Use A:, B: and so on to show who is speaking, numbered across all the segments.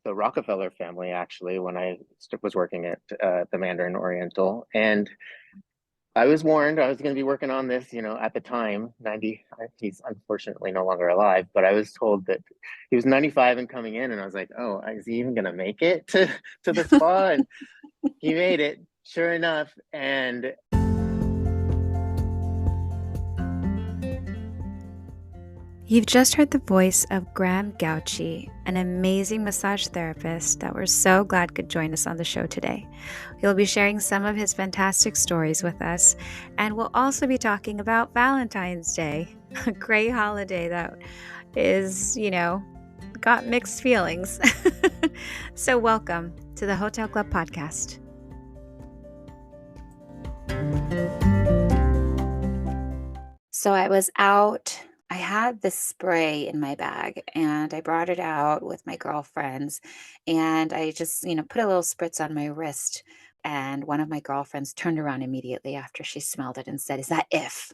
A: the Rockefeller family actually when I was working at the Mandarin Oriental, and I was warned I was going to be working on this, at the time, 90, he's unfortunately no longer alive, but I was told that he was 95 and coming in, and I was like, oh, is he even going to make it to the spa? And he made it, sure enough. And
B: You've just heard the voice of Graham Gautschi, an amazing massage therapist that we're so glad could join us on the show today. He'll be sharing some of his fantastic stories with us, and we'll also be talking about Valentine's Day, a great holiday that is, got mixed feelings. So welcome to the Hotel Club podcast. So I was out. I had this spray in my bag and I brought it out with my girlfriends and I just, put a little spritz on my wrist. And one of my girlfriends turned around immediately after she smelled it and said, "Is that if?"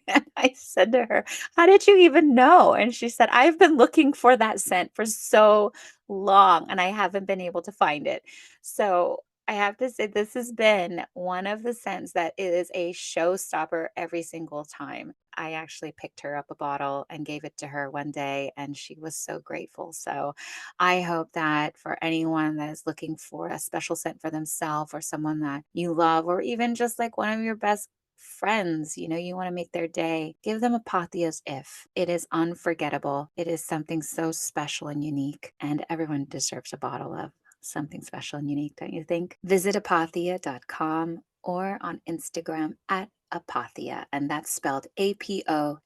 B: And I said to her, "How did you even know?" And she said, "I've been looking for that scent for so long and I haven't been able to find it." So I have to say, this has been one of the scents that is a showstopper every single time. I actually picked her up a bottle and gave it to her one day, and she was so grateful. So I hope that for anyone that is looking for a special scent for themselves or someone that you love, or even just like one of your best friends, you want to make their day, give them Apothea's If. It is unforgettable. It is something so special and unique, and everyone deserves a bottle of something special and unique, don't you think? Visit apothea.com or on Instagram at Apothea, and that's spelled Apothia.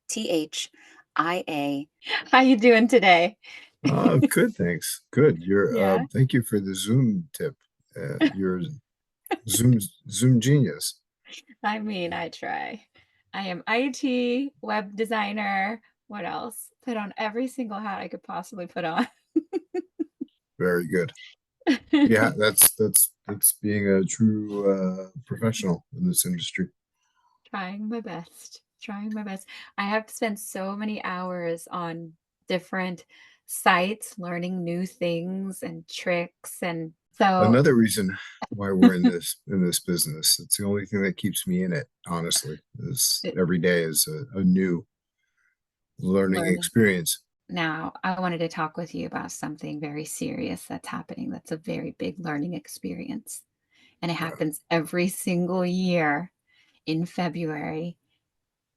B: How you doing today?
C: Good, thanks. Good.
B: Yeah.
C: Thank you for the Zoom tip. You're Zoom genius.
B: I mean, I try. I am IT, web designer. What else? Put on every single hat I could possibly put on.
C: Very good. Yeah, that's being a true professional in this industry.
B: Trying my best. Trying my best. I have spent so many hours on different sites learning new things and tricks, and so
C: Another reason why we're in this business. It's the only thing that keeps me in it, honestly, is
B: it,
C: every day is a new learning
B: learning.
C: experience.
B: Now, I wanted to talk with you about something very serious that's happening. That's a very big learning experience. And it happens every single year in February.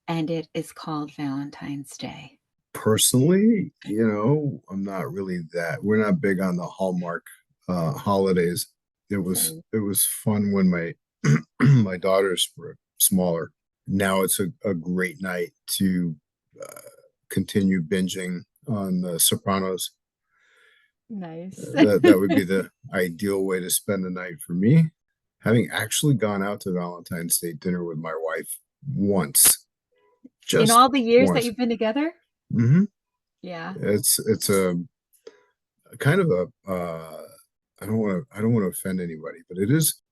B: And it is called Valentine's Day.
C: Personally, we're not big on the Hallmark holidays. It was fun when my my daughters were smaller. Now it's a great night to continue binging on the Sopranos.
B: Nice.
C: That would be the ideal way to spend the night for me. Having actually gone out to Valentine's Day dinner with my wife once,
B: In
C: just
B: all the years that
C: once.
B: you've been together?
C: Hmm.
B: Yeah.
C: It's a kind of a I don't want to offend anybody, but it's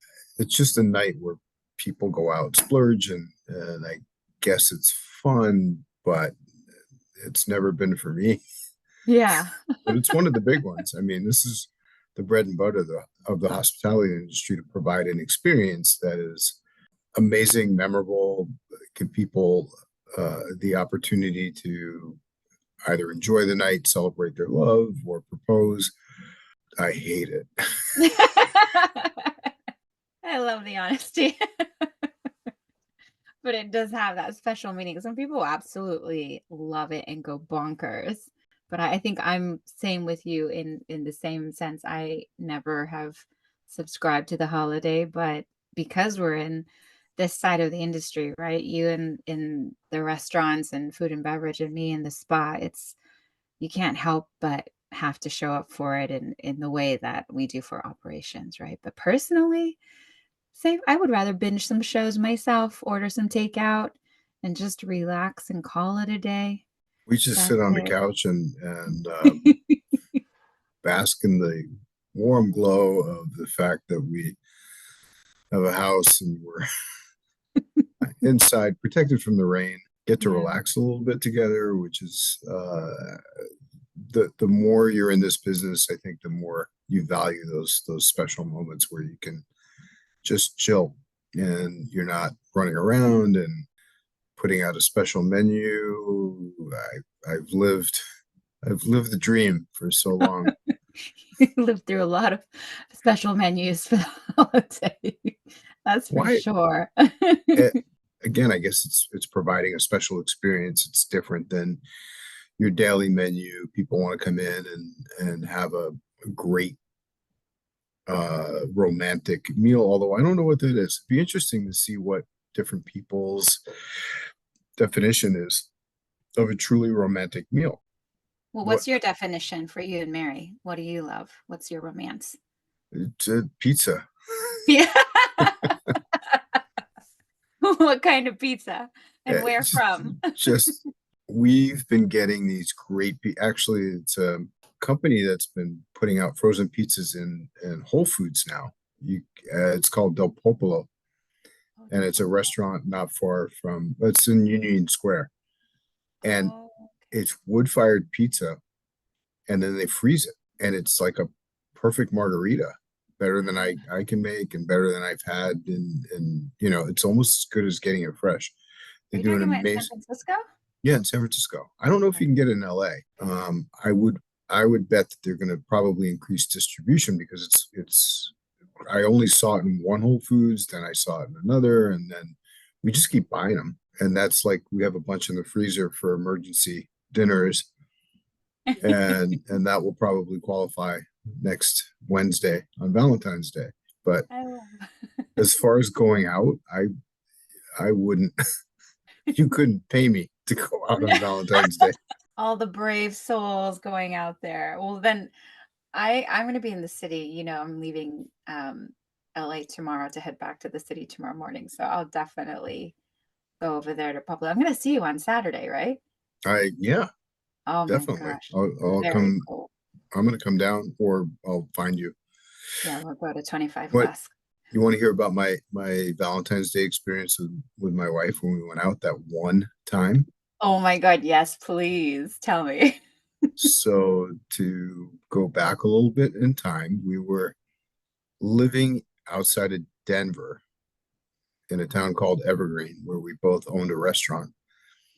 C: just a night where people go out, splurge, and I guess it's fun, but it's never been for me.
B: Yeah.
C: But it's one of the big ones. I mean, this is the bread and butter of the hospitality industry, to provide an experience that is amazing, memorable, give people the opportunity to either enjoy the night, celebrate their love, or propose. I hate it.
B: I love the honesty. But it does have that special meaning. Some people absolutely love it and go bonkers. But I think I'm same with you in the same sense. I never have subscribed to the holiday, but because we're in this side of the industry, right? You in the restaurants and food and beverage, and me in the spa, it's you can't help but have to show up for it in the way that we do for operations, right? But personally, say I would rather binge some shows myself, order some takeout, and just relax and call it a day.
C: We just
B: That's
C: sit on the
B: it.
C: couch and bask in the warm glow of the fact that we have a house and we're inside, protected from the rain, get to
B: Yeah.
C: relax a little bit together, which is the more you're in this business, I think the more you value those special moments where you can just chill and you're not running around and putting out a special menu. I've lived the dream for so long.
B: You lived through a lot of special menus for the holiday. That's for
C: Why?
B: sure.
C: Again, I guess it's providing a special experience. It's different than your daily menu. People want to come in and have a great romantic meal, although I don't know what that is. It'd be interesting to see what different people's definition is of a truly romantic meal.
B: Well, what's your definition for you and Mary? What do you love? What's your romance?
C: It's a pizza.
B: Yeah. What kind of pizza and where from?
C: Just we've been getting these great actually it's a company that's been putting out frozen pizzas in Whole Foods now. It's called Del Popolo, and it's a restaurant not far from, it's in Union Square, and it's wood-fired pizza, and then they freeze it, and it's like a perfect margarita, better than I can make and better than I've had, and you know, it's almost as good as getting it fresh. They do an amazing.
B: In San Francisco?
C: Yeah, in San Francisco. I don't know if you can get it in LA. I would bet that they're going to probably increase distribution because it's. I only saw it in one Whole Foods, then I saw it in another, and then we just keep buying them. And that's like we have a bunch in the freezer for emergency dinners, and that will probably qualify next Wednesday on Valentine's Day. But as far as going out, I wouldn't. You couldn't pay me to go out on Valentine's Day.
B: All the brave souls going out there. Well, then I'm going to be in the city. You know, I'm leaving LA tomorrow to head back to the city tomorrow morning. So I'll definitely go over there to Public. I'm going to see you on Saturday, right?
C: Yeah.
B: Oh
C: definitely.
B: My gosh.
C: I'll come.
B: Cool.
C: I'm going to come down, or I'll find you.
B: Yeah, we'll go to 25
C: What,
B: West.
C: You want to hear about my Valentine's Day experience with my wife when we went out that one time?
B: Oh my God, yes, please tell me.
C: So to go back a little bit in time, we were living outside of Denver in a town called Evergreen, where we both owned a restaurant.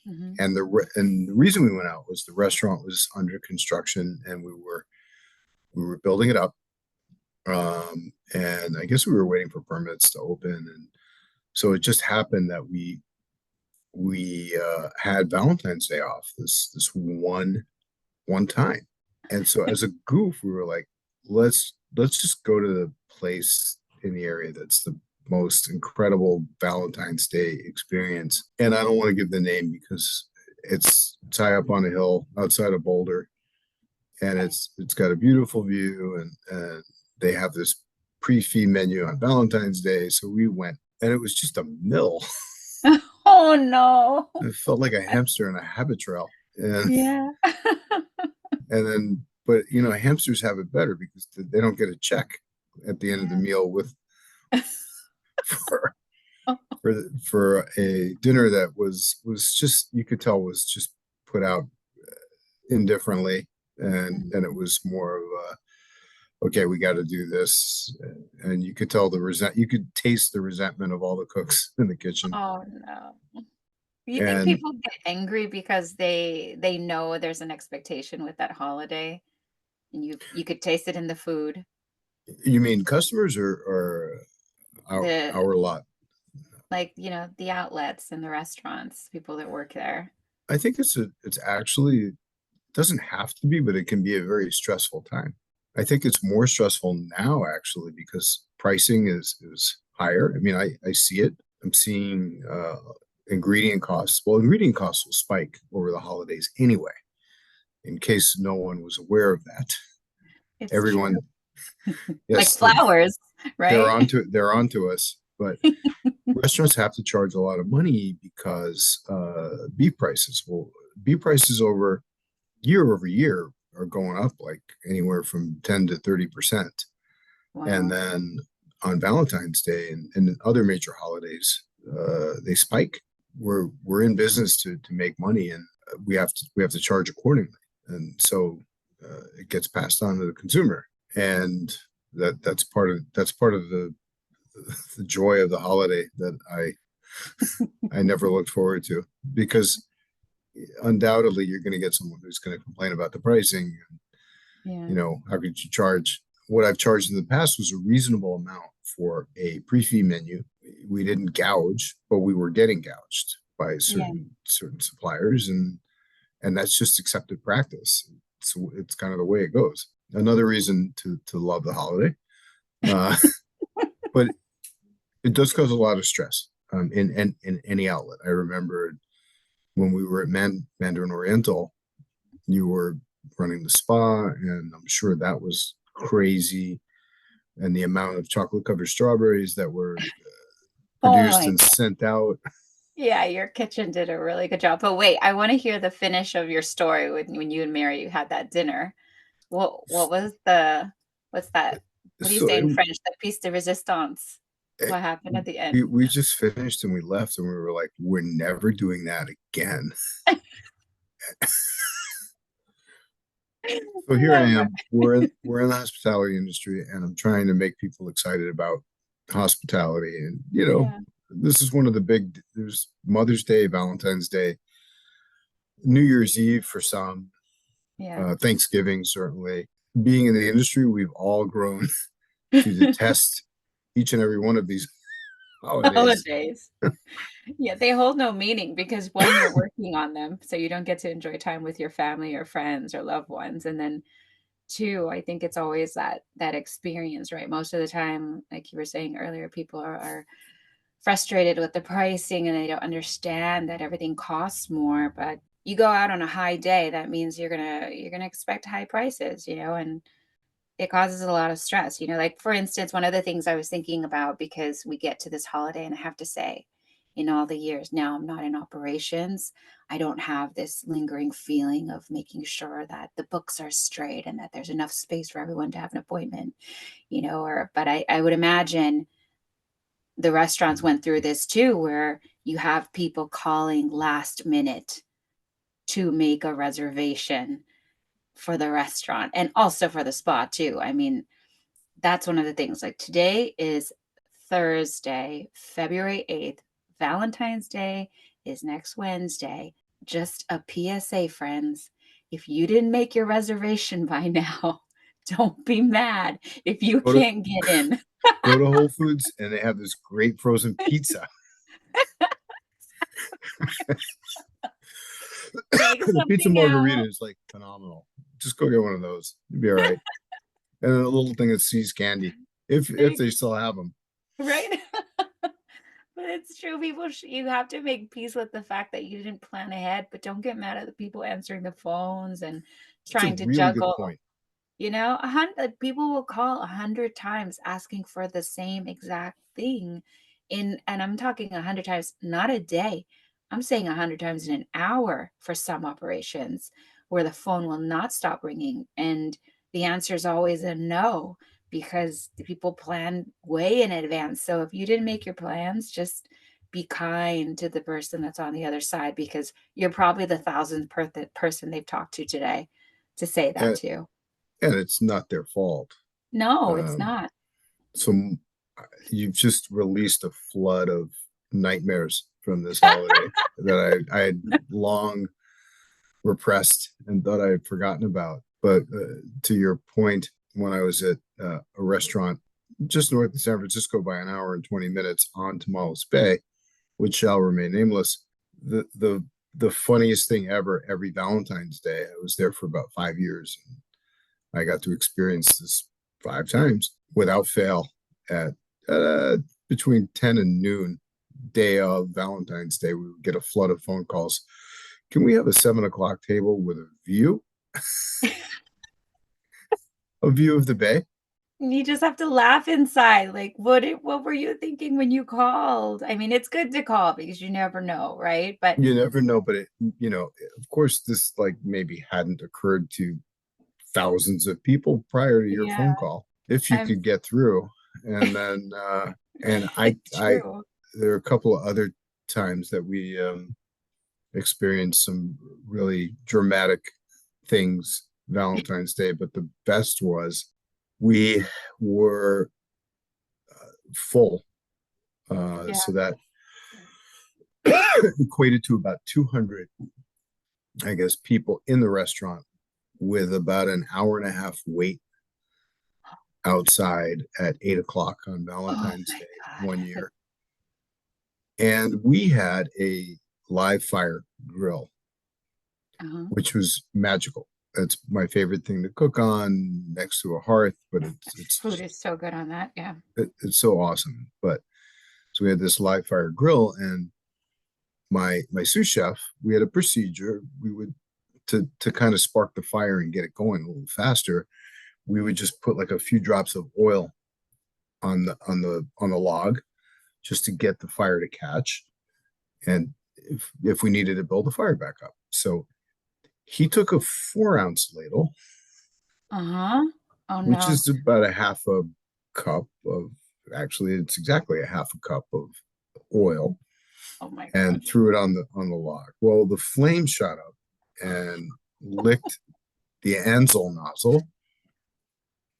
C: Mm-hmm. And the reason we went out was the restaurant was under construction, and we were building it up. And I guess we were waiting for permits to open, and so it just happened that we had Valentine's Day off this one time, and so as a goof, we were like, let's just go to the place in the area that's the most incredible Valentine's Day experience. And I don't want to give the name because it's high up on a hill outside of Boulder, and it's got a beautiful view, and they have this pre-fee menu on Valentine's Day. So we went, and it was just a mill.
B: Oh no.
C: It felt like a hamster in a habit trail. And,
B: yeah.
C: And then, but you know, hamsters have it better because they don't get a check at the end of the meal with for a dinner that was just, you could tell was just put out indifferently, and it was more of a, okay, we got to do this, and you could tell you could taste the resentment of all the cooks in the kitchen.
B: Oh no. You think people get angry because they know there's an expectation with that holiday, and you could taste it in the food?
C: You mean customers or our lot?
B: Like, you know, the outlets and the restaurants, people that work there.
C: I think it's actually, it doesn't have to be, but it can be a very stressful time. I think it's more stressful now actually because pricing is higher. I mean, I see it. I'm seeing ingredient costs. Well, ingredient costs will spike over the holidays anyway, in case no one was aware of that.
B: It's
C: everyone
B: yes, like flowers, right?
C: They're onto us, but restaurants have to charge a lot of money because beef prices over year are going up like anywhere from 10 to 30%. Wow. And then on Valentine's Day and other major holidays, they spike. We're in business to make money, and we have to charge accordingly. And so it gets passed on to the consumer, and that's part of the joy of the holiday that I never looked forward to, because undoubtedly you're going to get someone who's going to complain about the pricing.
B: Yeah.
C: You know, how could you charge? What I've charged in the past was a reasonable amount for a pre-fee menu. We didn't gouge, but we were getting gouged by certain suppliers, and that's just accepted practice. So it's kind of the way it goes. Another reason to love the holiday, but it does cause a lot of stress in any outlet. I remember when we were at Mandarin Oriental, you were running the spa, and I'm sure that was crazy. And the amount of chocolate covered strawberries that were produced and sent out.
B: Yeah, your kitchen did a really good job. But wait, I want to hear the finish of your story when you and Mary had that dinner. What was what's that? What do you
C: So
B: say in French? The piece de resistance.
C: it,
B: What happened at the end?
C: we just finished and we left, and we were like, we're never doing that again. So here I am. We're in the hospitality industry, and I'm trying to make people excited about hospitality. And this is one of the big. There's Mother's Day, Valentine's Day, New Year's Eve for some, Thanksgiving certainly. Being in the industry, we've all grown to detest each and every one of these holidays.
B: Yeah, they hold no meaning because one, you're working on them, so you don't get to enjoy time with your family or friends or loved ones. And then two, I think it's always that experience, right? Most of the time, like you were saying earlier, people are frustrated with the pricing and they don't understand that everything costs more. But you go out on a high day, that means you're gonna expect high prices, and it causes a lot of stress. Like for instance, one of the things I was thinking about, because we get to this holiday, and I have to say, in all the years now I'm not in operations, I don't have this lingering feeling of making sure that the books are straight and that there's enough space for everyone to have an appointment, but I would imagine the restaurants went through this too, where you have people calling last minute to make a reservation for the restaurant and also for the spa too. I mean, that's one of the things. Like today is Thursday, February 8th. Valentine's Day is next Wednesday. Just a PSA, friends. If you didn't make your reservation by now, don't be mad if you can't get in.
C: Go to Whole Foods, and they have this great frozen pizza. The pizza margarita is like phenomenal. Just go get one of those. You'll be all right. And a little thing that sees candy, if they still have them.
B: Right. But it's true. You have to make peace with the fact that you didn't plan ahead, but don't get mad at the people answering the phones and trying to juggle. Good point. People will call 100 times asking for the same exact thing, and I'm talking 100 times, not a day. I'm saying 100 times in an hour for some operations, where the phone will not stop ringing, and the answer is always a no, because the people plan way in advance. So if you didn't make your plans, just be kind to the person that's on the other side, because you're probably the 1,000th person they've talked to today to say that to.
C: And it's not their fault.
B: No, it's not.
C: So you've just released a flood of nightmares from this holiday that I had long repressed and thought I had forgotten about. But to your point, when I was at a restaurant just north of San Francisco by an hour and 20 minutes on Tomales Bay, which shall remain nameless, the funniest thing ever, every Valentine's Day, I was there for about 5 years, and I got to experience this 5 times without fail at between 10 and noon, day of Valentine's Day. We would get a flood of phone calls. Can we have a 7 o'clock table with a view? A view of the bay?
B: You just have to laugh inside. Like, what were you thinking when you called? I mean, it's good to call because you never know, right? But
C: you never know. But of course, this maybe hadn't occurred to thousands of people prior to your phone call, if you could get through. And then and there are a couple of other times that we experienced some really dramatic things Valentine's Day, but the best was we were full.
B: Yeah.
C: So that equated to about 200, I guess, people in the restaurant with about an hour and a half wait outside at 8 o'clock on
B: Oh
C: Valentine's
B: my
C: Day
B: God.
C: one year. And we had a live fire grill, which was magical. That's my favorite thing to cook on next to a hearth, but
B: Food is so good on that. Yeah.
C: it's so awesome. But so we had this live fire grill, and my sous chef, we had a procedure. We would to kind of spark the fire and get it going a little faster. We would just put like a few drops of oil on the log just to get the fire to catch, and if we needed to build the fire back up. So he took a 4-ounce ladle,
B: Oh
C: which
B: no.
C: is about a half a cup of, actually it's exactly a half a cup of oil,
B: Oh my God.
C: and threw it on the log. Well, the flame shot up and licked the Ansel nozzle,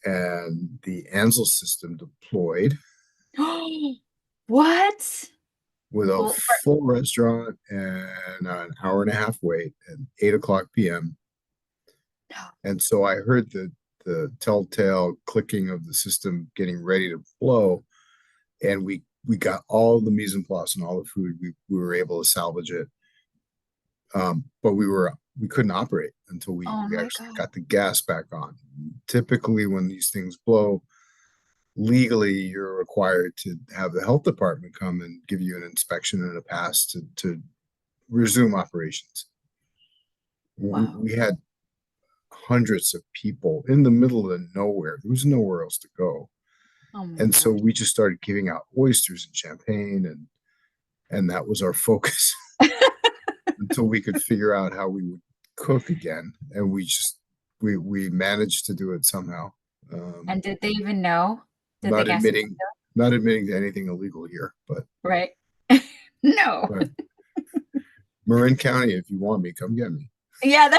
C: and the Ansel system deployed
B: What?
C: with a
B: Well,
C: full restaurant and an hour and a half wait at 8 o'clock p.m. And so I heard the telltale clicking of the system getting ready to blow, and we got all the mise en place and all the food. We were able to salvage it, but we couldn't operate until we
B: oh my
C: actually
B: God.
C: got the gas back on. Typically, when these things blow, legally you're required to have the health department come and give you an inspection and a pass to resume operations.
B: Wow.
C: We had hundreds of people in the middle of nowhere. There was nowhere else to go.
B: Oh my
C: And so
B: God.
C: we just started giving out oysters and champagne, and that was our focus until we could figure out how we would cook again. And we managed to do it somehow.
B: And did they even know? Did the
C: Not
B: guests
C: admitting to anything illegal here, but
B: right? No.
C: but Marin County, if you want me, come get me.
B: Yeah,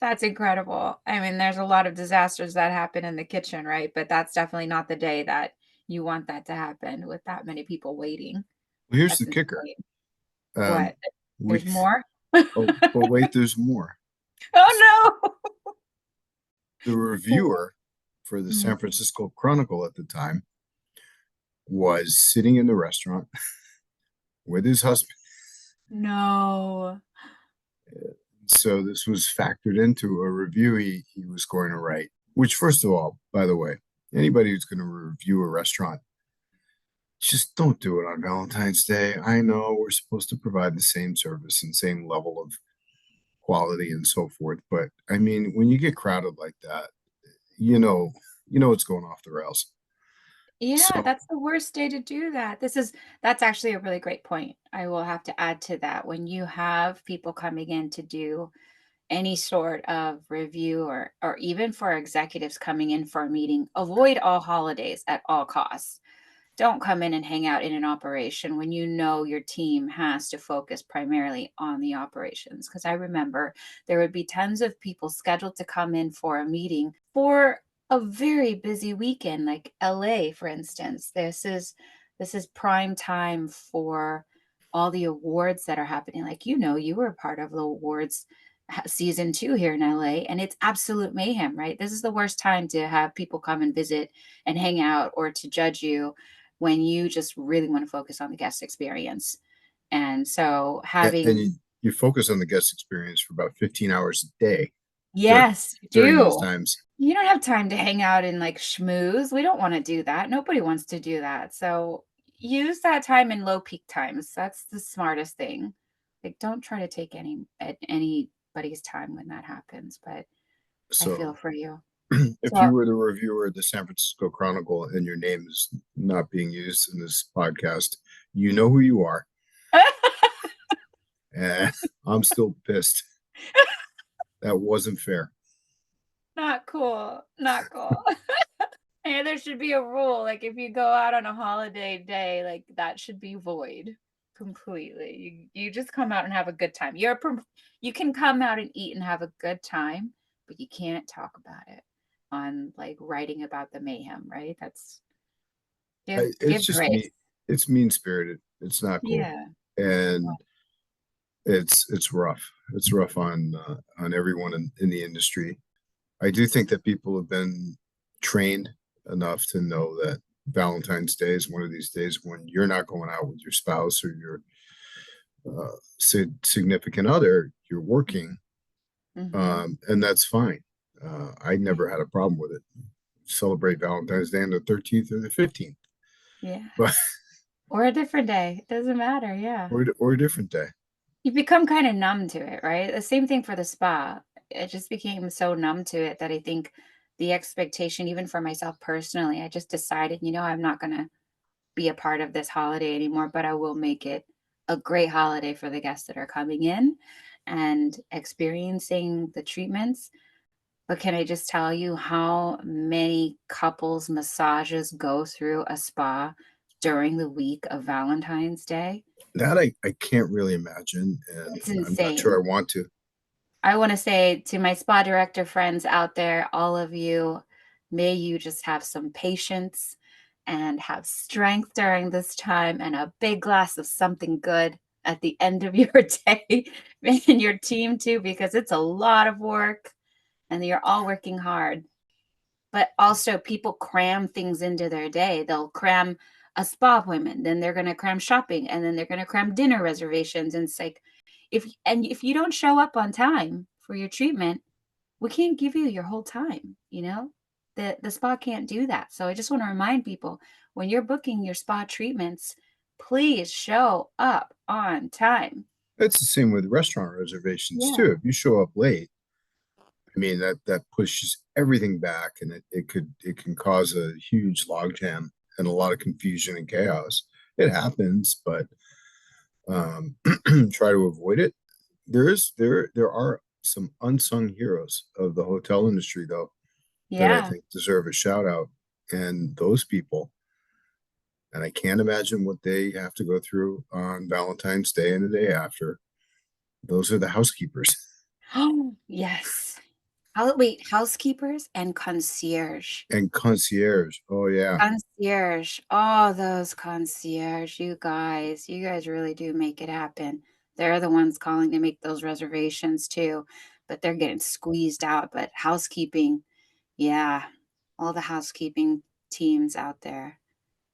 B: that's incredible. I mean, there's a lot of disasters that happen in the kitchen, right? But that's definitely not the day that you want that to happen with that many people waiting.
C: Well, here's
B: That's
C: the kicker.
B: insane.
C: Um,
B: What? There's more?
C: but wait, there's more.
B: Oh no.
C: The reviewer for the
B: Mhm.
C: San Francisco Chronicle at the time was sitting in the restaurant with his husband.
B: No.
C: So this was factored into a review he was going to write, which, first of all, by the way, anybody who's going to review a restaurant, just don't do it on Valentine's Day. I know we're supposed to provide the same service and same level of quality and so forth, but I mean, when you get crowded like that, you know it's going off the rails.
B: Yeah,
C: So
B: that's the worst day to do that. That's actually a really great point. I will have to add to that. When you have people coming in to do any sort of review or even for executives coming in for a meeting, avoid all holidays at all costs. Don't come in and hang out in an operation when you know your team has to focus primarily on the operations. Because I remember there would be tons of people scheduled to come in for a meeting for a very busy weekend, like LA, for instance. This is prime time for all the awards that are happening. Like, you were a part of the awards season 2 here in LA, and it's absolute mayhem, right? This is the worst time to have people come and visit and hang out or to judge you when you just really want to focus on the guest experience. And so
C: and
B: having
C: you focus on the guest experience for about 15 hours a day
B: yes, you
C: during these
B: do.
C: times.
B: You don't have time to hang out and like schmooze. We don't want to do that. Nobody wants to do that. So use that time in low peak times. That's the smartest thing. Like, don't try to take anybody's time when that happens, but I feel
C: So
B: for you.
C: if
B: So
C: you were the reviewer of the San Francisco Chronicle and your name is not being used in this podcast, you know who you are. And I'm still pissed. That wasn't fair.
B: not cool. Not cool. And there should be a rule, like if you go out on a holiday day, like that should be void. Completely. You just come out and have a good time. You can come out and eat and have a good time, but you can't talk about it on like writing about the mayhem, right? That's
C: It's
B: give
C: just me.
B: grace.
C: It's mean spirited. It's not cool,
B: Yeah.
C: and it's rough. It's rough on everyone in the industry. I do think that people have been trained enough to know that Valentine's Day is one of these days when you're not going out with your spouse or your significant other. You're working, and that's fine. I never had a problem with it. Celebrate Valentine's Day on the 13th or the 15th,
B: Yeah.
C: but
B: Or a different day. It doesn't matter. Yeah.
C: or a different day.
B: You become kind of numb to it, right? The same thing for the spa. It just became so numb to it that I think the expectation, even for myself personally, I just decided, I'm not going to be a part of this holiday anymore, but I will make it a great holiday for the guests that are coming in and experiencing the treatments. But can I just tell you how many couples massages go through a spa during the week of Valentine's Day?
C: That I can't really imagine, and
B: It's
C: I'm not sure
B: insane.
C: I want to.
B: I want to say to my spa director friends out there, all of you, may you just have some patience and have strength during this time and a big glass of something good at the end of your day and your team too, because it's a lot of work and you're all working hard. But also, people cram things into their day. They'll cram a spa appointment, then they're going to cram shopping, and then they're going to cram dinner reservations. And it's like, if you don't show up on time for your treatment, we can't give you your whole time. The spa can't do that. So I just want to remind people, when you're booking your spa treatments, please show up on time.
C: It's the same with restaurant reservations
B: Yeah.
C: too. If you show up late, I mean that pushes everything back, and it can cause a huge logjam and a lot of confusion and chaos. It happens, but try to avoid it. There are some unsung heroes of the hotel industry though that I
B: Yeah.
C: think deserve a shout out, and those people. And I can't imagine what they have to go through on Valentine's Day and the day after. Those are the housekeepers
B: Oh, yes. Housekeepers and concierge.
C: and concierge. Oh yeah.
B: Concierge. Oh, those concierge, you guys really do make it happen. They're the ones calling to make those reservations too, but they're getting squeezed out. But housekeeping, yeah, all the housekeeping teams out there,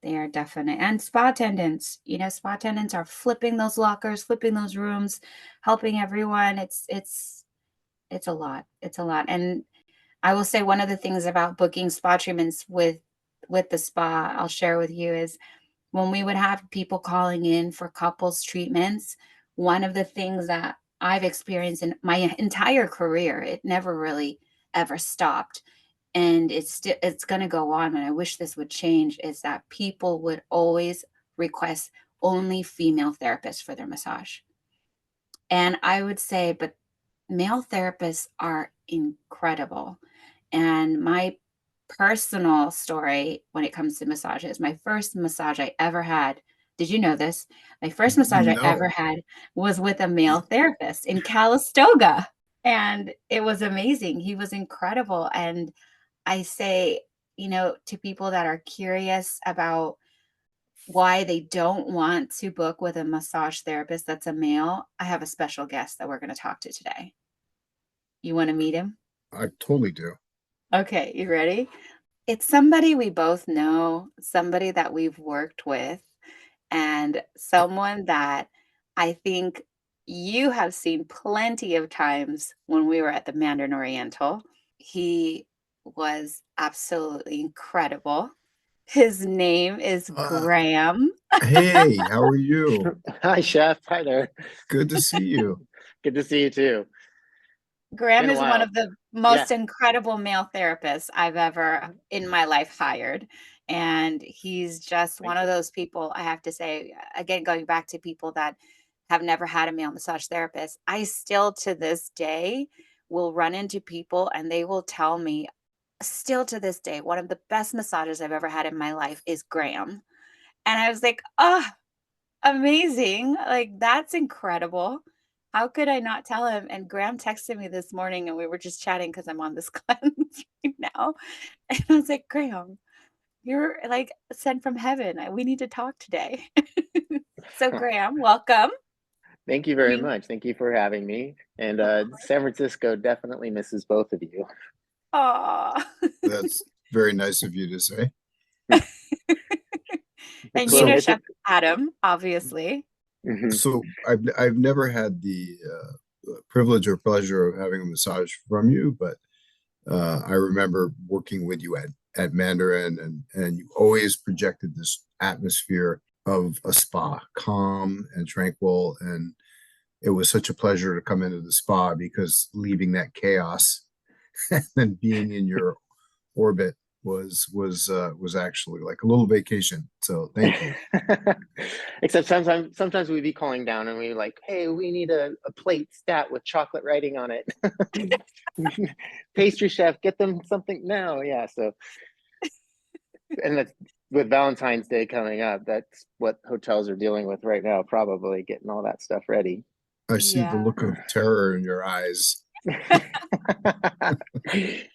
B: they are definite. And spa attendants, spa attendants are flipping those lockers, flipping those rooms, helping everyone. It's a lot. It's a lot. And I will say one of the things about booking spa treatments with the spa I'll share with you is when we would have people calling in for couples treatments, one of the things that I've experienced in my entire career, it never really ever stopped. And it's going to go on. And I wish this would change, is that people would always request only female therapists for their massage. And I would say, but male therapists are incredible. And my personal story when it comes to massages, my first massage I ever had, did you know this? My first massage I ever
C: No.
B: had was with a male therapist in Calistoga. And it was amazing. He was incredible. And I say, to people that are curious about why they don't want to book with a massage therapist that's a male, I have a special guest that we're going to talk to today. You want to meet him?
C: I totally do.
B: Okay, you ready? It's somebody we both know, somebody that we've worked with, and someone that I think you have seen plenty of times when we were at the Mandarin Oriental. He was absolutely incredible. His name is
C: Uh,
B: Graham.
C: hey, how are you?
A: Hi, Chef. Hi there.
C: Good to see you.
A: Good to see you too.
B: Graham
A: Been a
B: is one
A: while.
B: of the
A: Yeah.
B: most incredible male therapists I've ever in my life hired. And he's just one
A: Thank
B: of
A: you.
B: those people, I have to say, again, going back to people that have never had a male massage therapist, I still to this day will run into people and they will tell me, still to this day, one of the best massages I've ever had in my life is Graham. And I was like, oh, amazing. Like, that's incredible. How could I not tell him? And Graham texted me this morning and we were just chatting because I'm on this cleanse right now. And I was like, Graham, you're like sent from heaven. We need to talk today. So, Graham, welcome.
A: Thank you very
B: You,
A: much. Thank you for having me. And
B: of
A: San Francisco definitely misses both of you.
B: course.
C: That's very nice of you to say.
B: And you
A: Well,
B: know
C: So,
B: Chef Adam, obviously.
A: mhm.
C: so I've never had the privilege or pleasure of having a massage from you, but I remember working with you at Mandarin, and you always projected this atmosphere of a spa, calm and tranquil. And it was such a pleasure to come into the spa because leaving that chaos and being in your orbit was actually like a little vacation. So thank you.
A: Except sometimes we'd be calling down and we like, hey, we need a plate stat with chocolate writing on it. Pastry chef, get them something now. Yeah. So, and that's with Valentine's Day coming up. That's what hotels are dealing with right now, probably getting all that stuff ready.
C: I see the
B: Yeah.
C: look of terror in your eyes.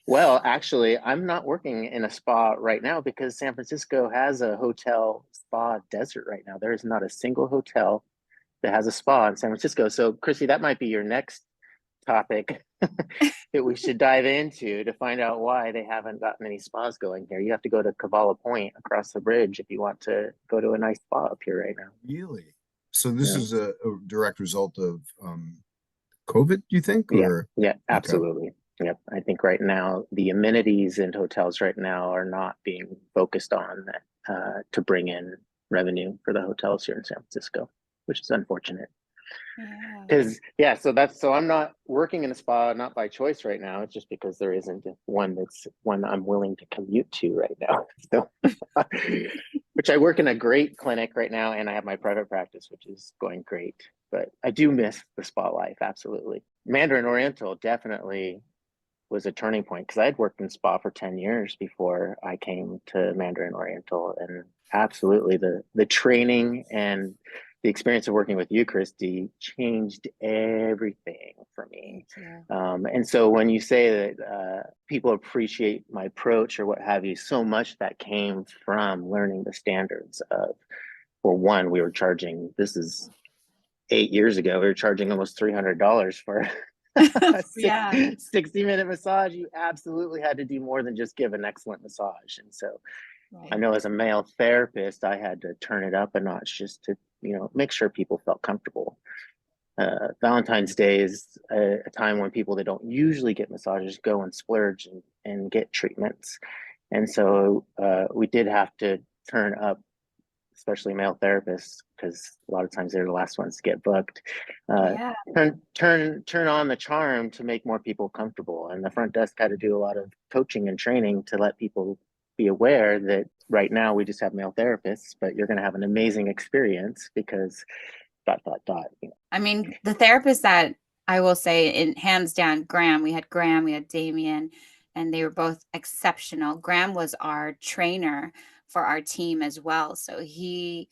A: Well, actually, I'm not working in a spa right now because San Francisco has a hotel spa desert right now. There is not a single hotel that has a spa in San Francisco. So, Kristy, that might be your next topic that we should dive into to find out why they haven't gotten any spas going here. You have to go to Cavala Point across the bridge if you want to go to a nice spa up here right now.
C: Really? So this
A: Yeah.
C: is a direct result of COVID, do you think?
A: Yeah,
C: Or
A: yeah,
C: okay.
A: absolutely. Yep. I think right now the amenities in hotels right now are not being focused on to bring in revenue for the hotels here in San Francisco, which is unfortunate.
B: Yeah.
A: Because yeah, so I'm not working in a spa, not by choice right now. It's just because there isn't one I'm willing to commute to right now. So, which I work in a great clinic right now, and I have my private practice, which is going great. But I do miss the spa life, absolutely. Mandarin Oriental definitely was a turning point because I'd worked in spa for 10 years before I came to Mandarin Oriental, and absolutely the training and the experience of working with you, Kristy, changed everything for me.
B: Thank you.
A: And so when you say that people appreciate my approach or what have you, so much that came from learning the standards of, well, one, we were charging, this is 8 years ago, we were charging almost $300 for a
B: Yeah.
A: 60-minute massage. You absolutely had to do more than just give an excellent massage. And so I
B: Right.
A: know as a male therapist, I had to turn it up a notch just to, make sure people felt comfortable. Valentine's Day is a time when people that don't usually get massages go and splurge and get treatments. And so we did have to turn up, especially male therapists, because a lot of times they're the last ones to get booked.
B: Yeah.
A: Turn on the charm to make more people comfortable, and the front desk had to do a lot of coaching and training to let people be aware that right now we just have male therapists, but you're going to have an amazing experience because dot dot dot.
B: I mean, the therapist that I will say in hands down, Graham, we had Damien, and they were both exceptional. Graham was our trainer for our team as well. So he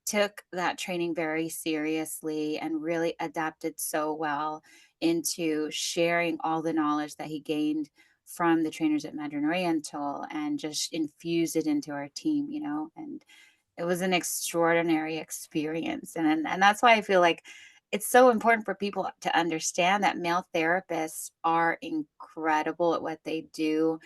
B: took that training very seriously and really adapted so well into sharing all the knowledge that he gained from the trainers at Mandarin Oriental and just infused it into our team, and it was an extraordinary experience. And that's why I feel like it's so important for people to understand that male therapists are incredible at what they do.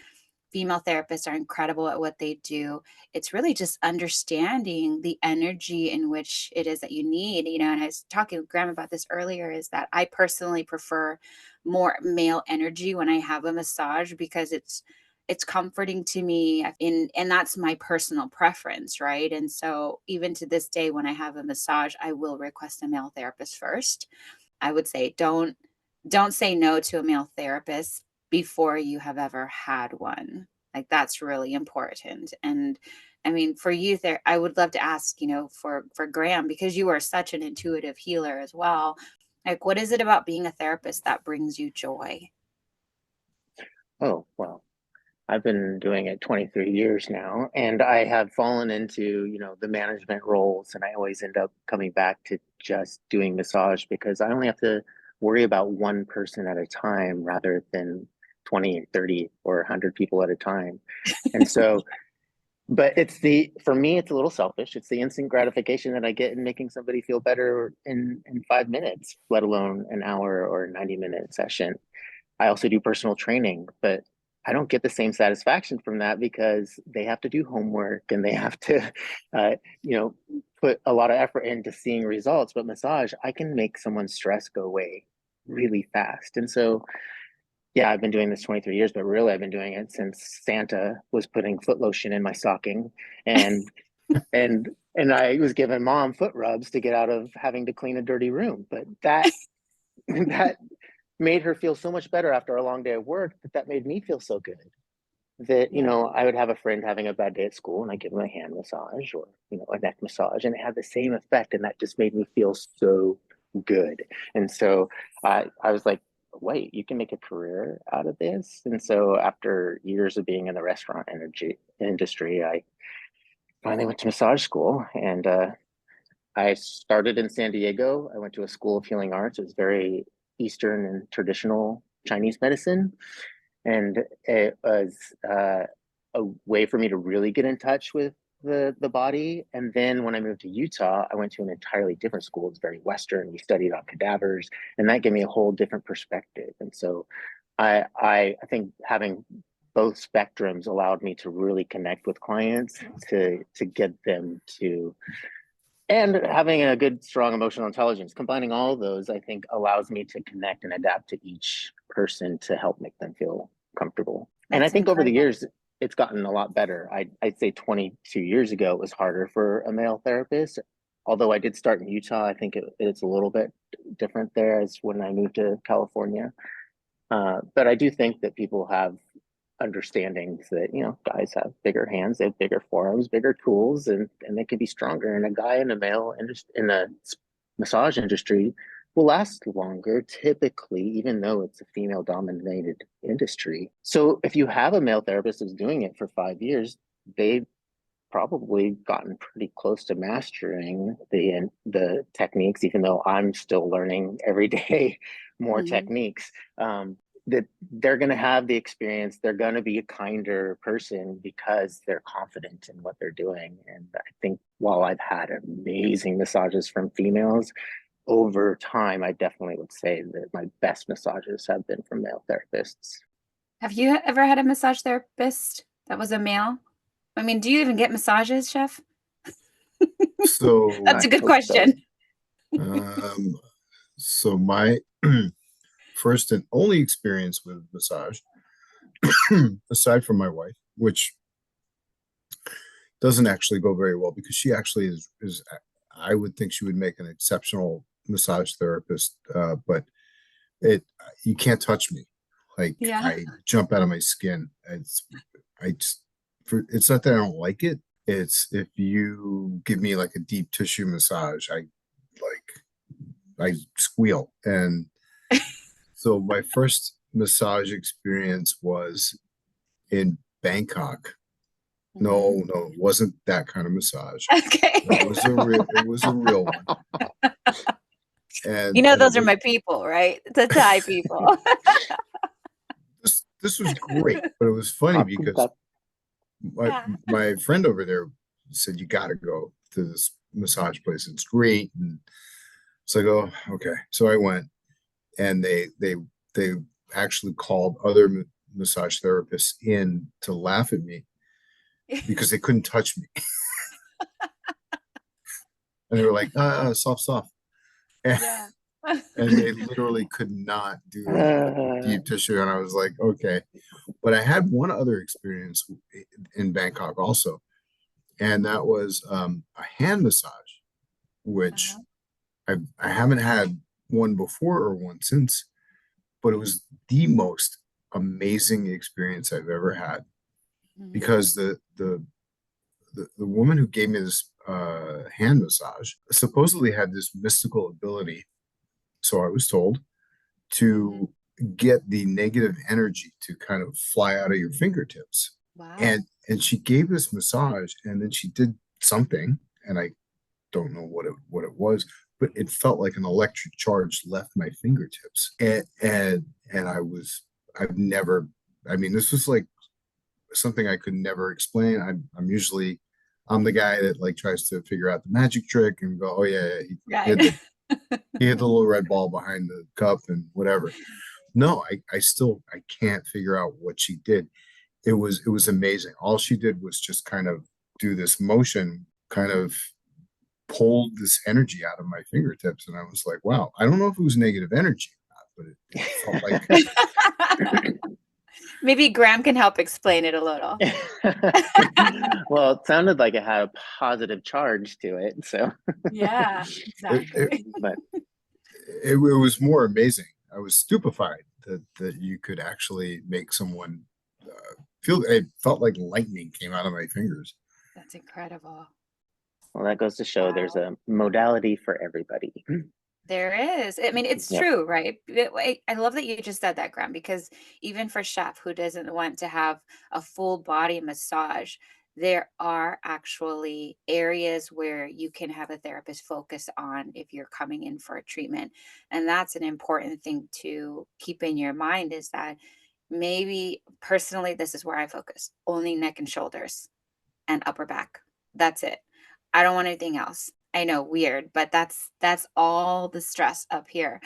B: Female therapists are incredible at what they do. It's really just understanding the energy in which it is that you need, and I was talking with Graham about this earlier, is that I personally prefer more male energy when I have a massage because it's comforting to me and that's my personal preference, right? And so even to this day when I have a massage, I will request a male therapist first. I would say don't say no to a male therapist before you have ever had one. Like that's really important. And I mean, for you there, I would love to ask, for Graham, because you are such an intuitive healer as well. Like, what is it about being a therapist that brings you joy?
A: Oh, well, I've been doing it 23 years now, and I have fallen into, the management roles, and I always end up coming back to just doing massage because I only have to worry about one person at a time rather than 20, 30, or 100 people at a time. And so, but for me, it's a little selfish. It's the instant gratification that I get in making somebody feel better in 5 minutes, let alone an hour or 90-minute session. I also do personal training, but I don't get the same satisfaction from that because they have to do homework and they have to, put a lot of effort into seeing results. But massage, I can make someone's stress go away really fast. And so, yeah, I've been doing this 23 years, but really I've been doing it since Santa was putting foot lotion in my stocking, and and I was giving mom foot rubs to get out of having to clean a dirty room. But that made her feel so much better after a long day of work that made me feel so good that, I would have a friend having a bad day at school and I give them a hand massage or, a neck massage, and it had the same effect. And that just made me feel so good. And so I was like, wait, you can make a career out of this. And so after years of being in the restaurant industry, I finally went to massage school, and I started in San Diego. I went to a school of healing arts. It was very Eastern and traditional Chinese medicine. And it was a way for me to really get in touch with the body. And then when I moved to Utah, I went to an entirely different school. It's very Western. We studied on cadavers, and that gave me a whole different perspective. And so I think having both spectrums allowed me to really connect with clients to get them to, and having a good, strong emotional intelligence. Combining all of those, I think, allows me to connect and adapt to each person to help make them feel comfortable. And I think over the years, it's gotten a lot better. I'd say 22 years ago, it was harder for a male therapist. Although I did start in Utah, I think it's a little bit different there as when I moved to California. But I do think that people have understandings that, guys have bigger hands, they have bigger forearms, bigger tools, and they can be stronger. And a guy in the massage industry will last longer typically, even though it's a female dominated industry. So if you have a male therapist who's doing it for 5 years, they've probably gotten pretty close to mastering the techniques, even though I'm still learning every day more techniques. That they're going to have the experience. They're going to be a kinder person because they're confident in what they're doing. And I think while I've had amazing massages from females, over time, I definitely would say that my best massages have been from male therapists.
B: Have you ever had a massage therapist that was a male? I mean, do you even get massages, Chef?
C: So
B: That's a good question.
C: So my first and only experience with massage, aside from my wife, which doesn't actually go very well because she actually is I would think she would make an exceptional massage therapist, but you can't touch me. Like, I jump out of my skin. It's not that I don't like it. It's if you give me like a deep tissue massage, I squeal. And so my first massage experience was in Bangkok. No, it wasn't that kind of massage.
B: Okay.
C: It was a real one. And
B: those are my people, right? The Thai people.
C: This was great, but it was funny because my friend over there said, you got to go to this massage place. It's great. And it's like, oh, okay. So I went, and they actually called other massage therapists in to laugh at me because they couldn't touch me. And they were like, soft. And they literally could not do deep tissue. And I was like, okay. But I had one other experience in Bangkok also. And that was a hand massage, which I haven't had one before or one since, but it was the most amazing experience I've ever had. Because the woman who gave me this hand massage supposedly had this mystical ability, so I was told, to get the negative energy to kind of fly out of your fingertips.
B: Wow.
C: And she gave this massage, and then she did something, and I don't know what it was, but it felt like an electric charge left my fingertips. And I've never, I mean, this was like something I could never explain. I'm the guy that like tries to figure out the magic trick and go, oh yeah,
B: Right.
C: he had the little red ball behind the cup and whatever. No, I can't figure out what she did. It was amazing. All she did was just kind of do this motion, kind of pulled this energy out of my fingertips, and I was like, wow, I don't know if it was negative energy or not, but it felt like
B: Maybe Graham can help explain it a little.
A: Well, it sounded like it had a positive charge to it, so
B: Yeah, exactly.
A: but
C: it was more amazing. I was stupefied that you could actually make someone feel. It felt like lightning came out of my fingers.
B: That's incredible.
A: well, that goes to show
B: Wow.
A: there's a modality for everybody.
B: There is. I mean, it's
A: Yep.
B: true, right? I love that you just said that, Graham, because even for Chef who doesn't want to have a full body massage, there are actually areas where you can have a therapist focus on if you're coming in for a treatment. And that's an important thing to keep in your mind is that maybe personally, this is where I focus only neck and shoulders and upper back. That's it. I don't want anything else. I know, weird, but that's all the stress up here.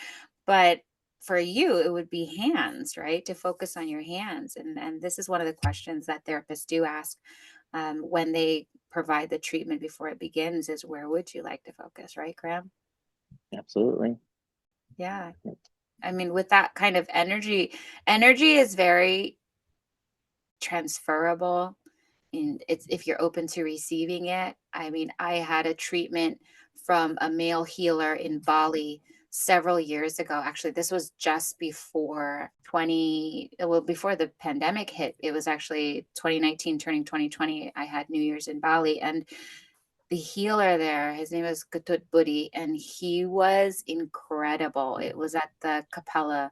B: But for you, it would be hands, right? To focus on your hands. And this is one of the questions that therapists do ask when they provide the treatment before it begins is where would you like to focus, right, Graham?
A: Absolutely.
B: Yeah. I mean, with that kind of energy is very transferable and it's if you're open to receiving it. I mean, I had a treatment from a male healer in Bali several years ago. Actually, this was just before before the pandemic hit. It was actually 2019 turning 2020. I had New Year's in Bali and the healer there, his name is Gatut Budi, and he was incredible. It was at the Capella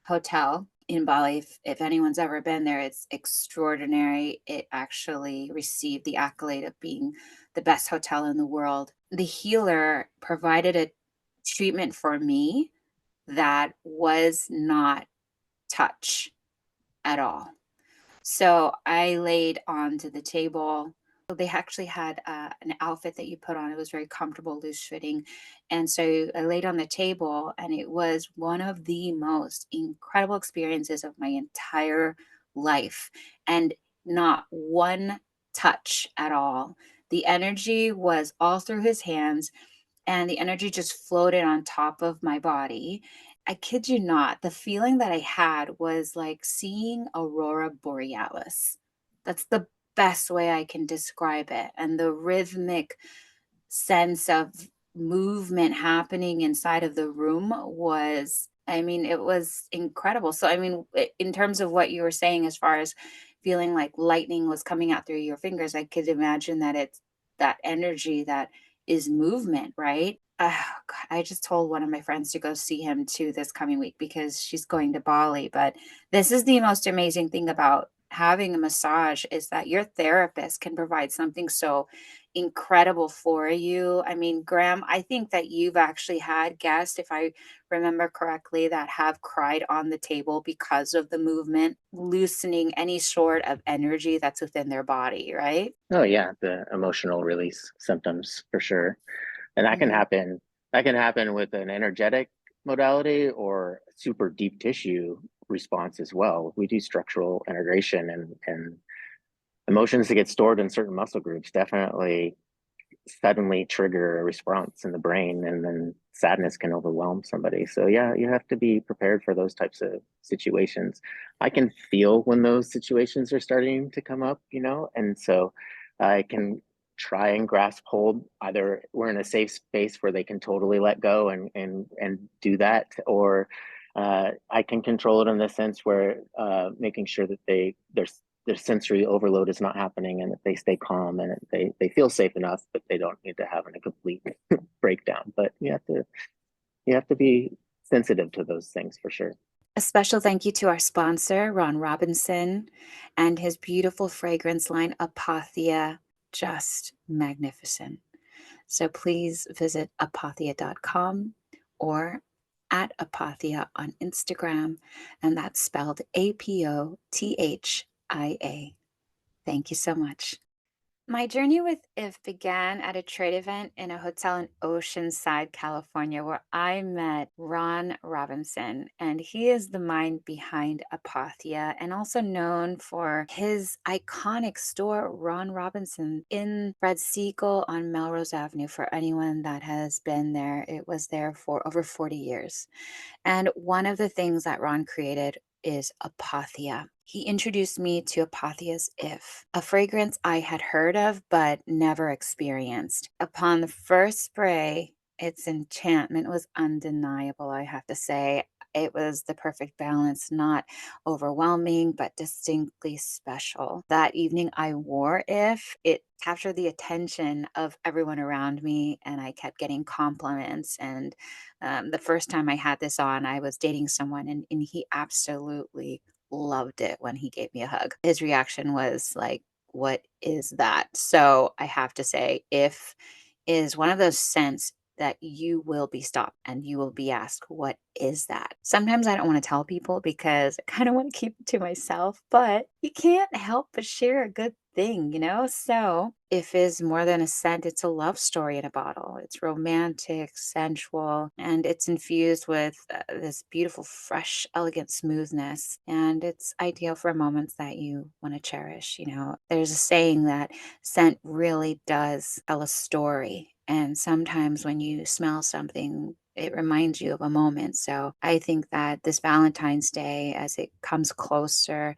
B: Hotel in Bali. If anyone's ever been there, it's extraordinary. It actually received the accolade of being the best hotel in the world. The healer provided a treatment for me that was not touch at all. So I laid onto the table. They actually had an outfit that you put on. It was very comfortable, loose fitting. And so I laid on the table, and it was one of the most incredible experiences of my entire life. And not one touch at all. The energy was all through his hands, and the energy just floated on top of my body. I kid you not, the feeling that I had was like seeing aurora borealis. That's the best way I can describe it. And the rhythmic sense of movement happening inside of the room was, I mean, it was incredible. So, I mean, in terms of what you were saying, as far as feeling like lightning was coming out through your fingers, I could imagine that it's that energy that is movement, right? God, I just told one of my friends to go see him too this coming week because she's going to Bali. But this is the most amazing thing about having a massage is that your therapist can provide something so incredible for you. I mean, Graham, I think that you've actually had guests, if I remember correctly, that have cried on the table because of the movement, loosening any sort of energy that's within their body, right?
A: Oh yeah, the emotional release symptoms for sure. And that can
B: Mhm.
A: happen. That can happen with an energetic modality or super deep tissue response as well. We do structural integration and emotions that get stored in certain muscle groups definitely suddenly trigger a response in the brain, and then sadness can overwhelm somebody. So yeah, you have to be prepared for those types of situations. I can feel when those situations are starting to come up, and so I can try and grasp hold. Either we're in a safe space where they can totally let go and do that, or I can control it in the sense where making sure that their sensory overload is not happening and that they stay calm and they feel safe enough, but they don't need to have a complete breakdown. But you have to be sensitive to those things for sure.
B: A special thank you to our sponsor, Ron Robinson, and his beautiful fragrance line, Apothea, just magnificent. So please visit apothea.com or at Apothea on Instagram, and that's spelled Apothia. Thank you so much. My journey with IF began at a trade event in a hotel in Oceanside, California, where I met Ron Robinson. And he is the mind behind Apothea and also known for his iconic store, Ron Robinson, in Fred Siegel on Melrose Avenue. For anyone that has been there, it was there for over 40 years. And one of the things that Ron created is Apothea. He introduced me to Apothea's If, a fragrance I had heard of but never experienced. Upon the first spray, its enchantment was undeniable, I have to say. It was the perfect balance, not overwhelming, but distinctly special. That evening, I wore If. It captured the attention of everyone around me, and I kept getting compliments. And the first time I had this on, I was dating someone, and he absolutely loved it when he gave me a hug. His reaction was like, "What is that?" So I have to say, If is one of those scents that you will be stopped and you will be asked, "What is that?" Sometimes I don't want to tell people because I kind of want to keep it to myself, but you can't help but share a good thing, you know? So, If is more than a scent, it's a love story in a bottle. It's romantic, sensual, and it's infused with this beautiful, fresh, elegant smoothness. And it's ideal for moments that you want to cherish. You know, there's a saying that scent really does tell a story. And sometimes when you smell something, it reminds you of a moment. So I think that this Valentine's Day, as it comes closer,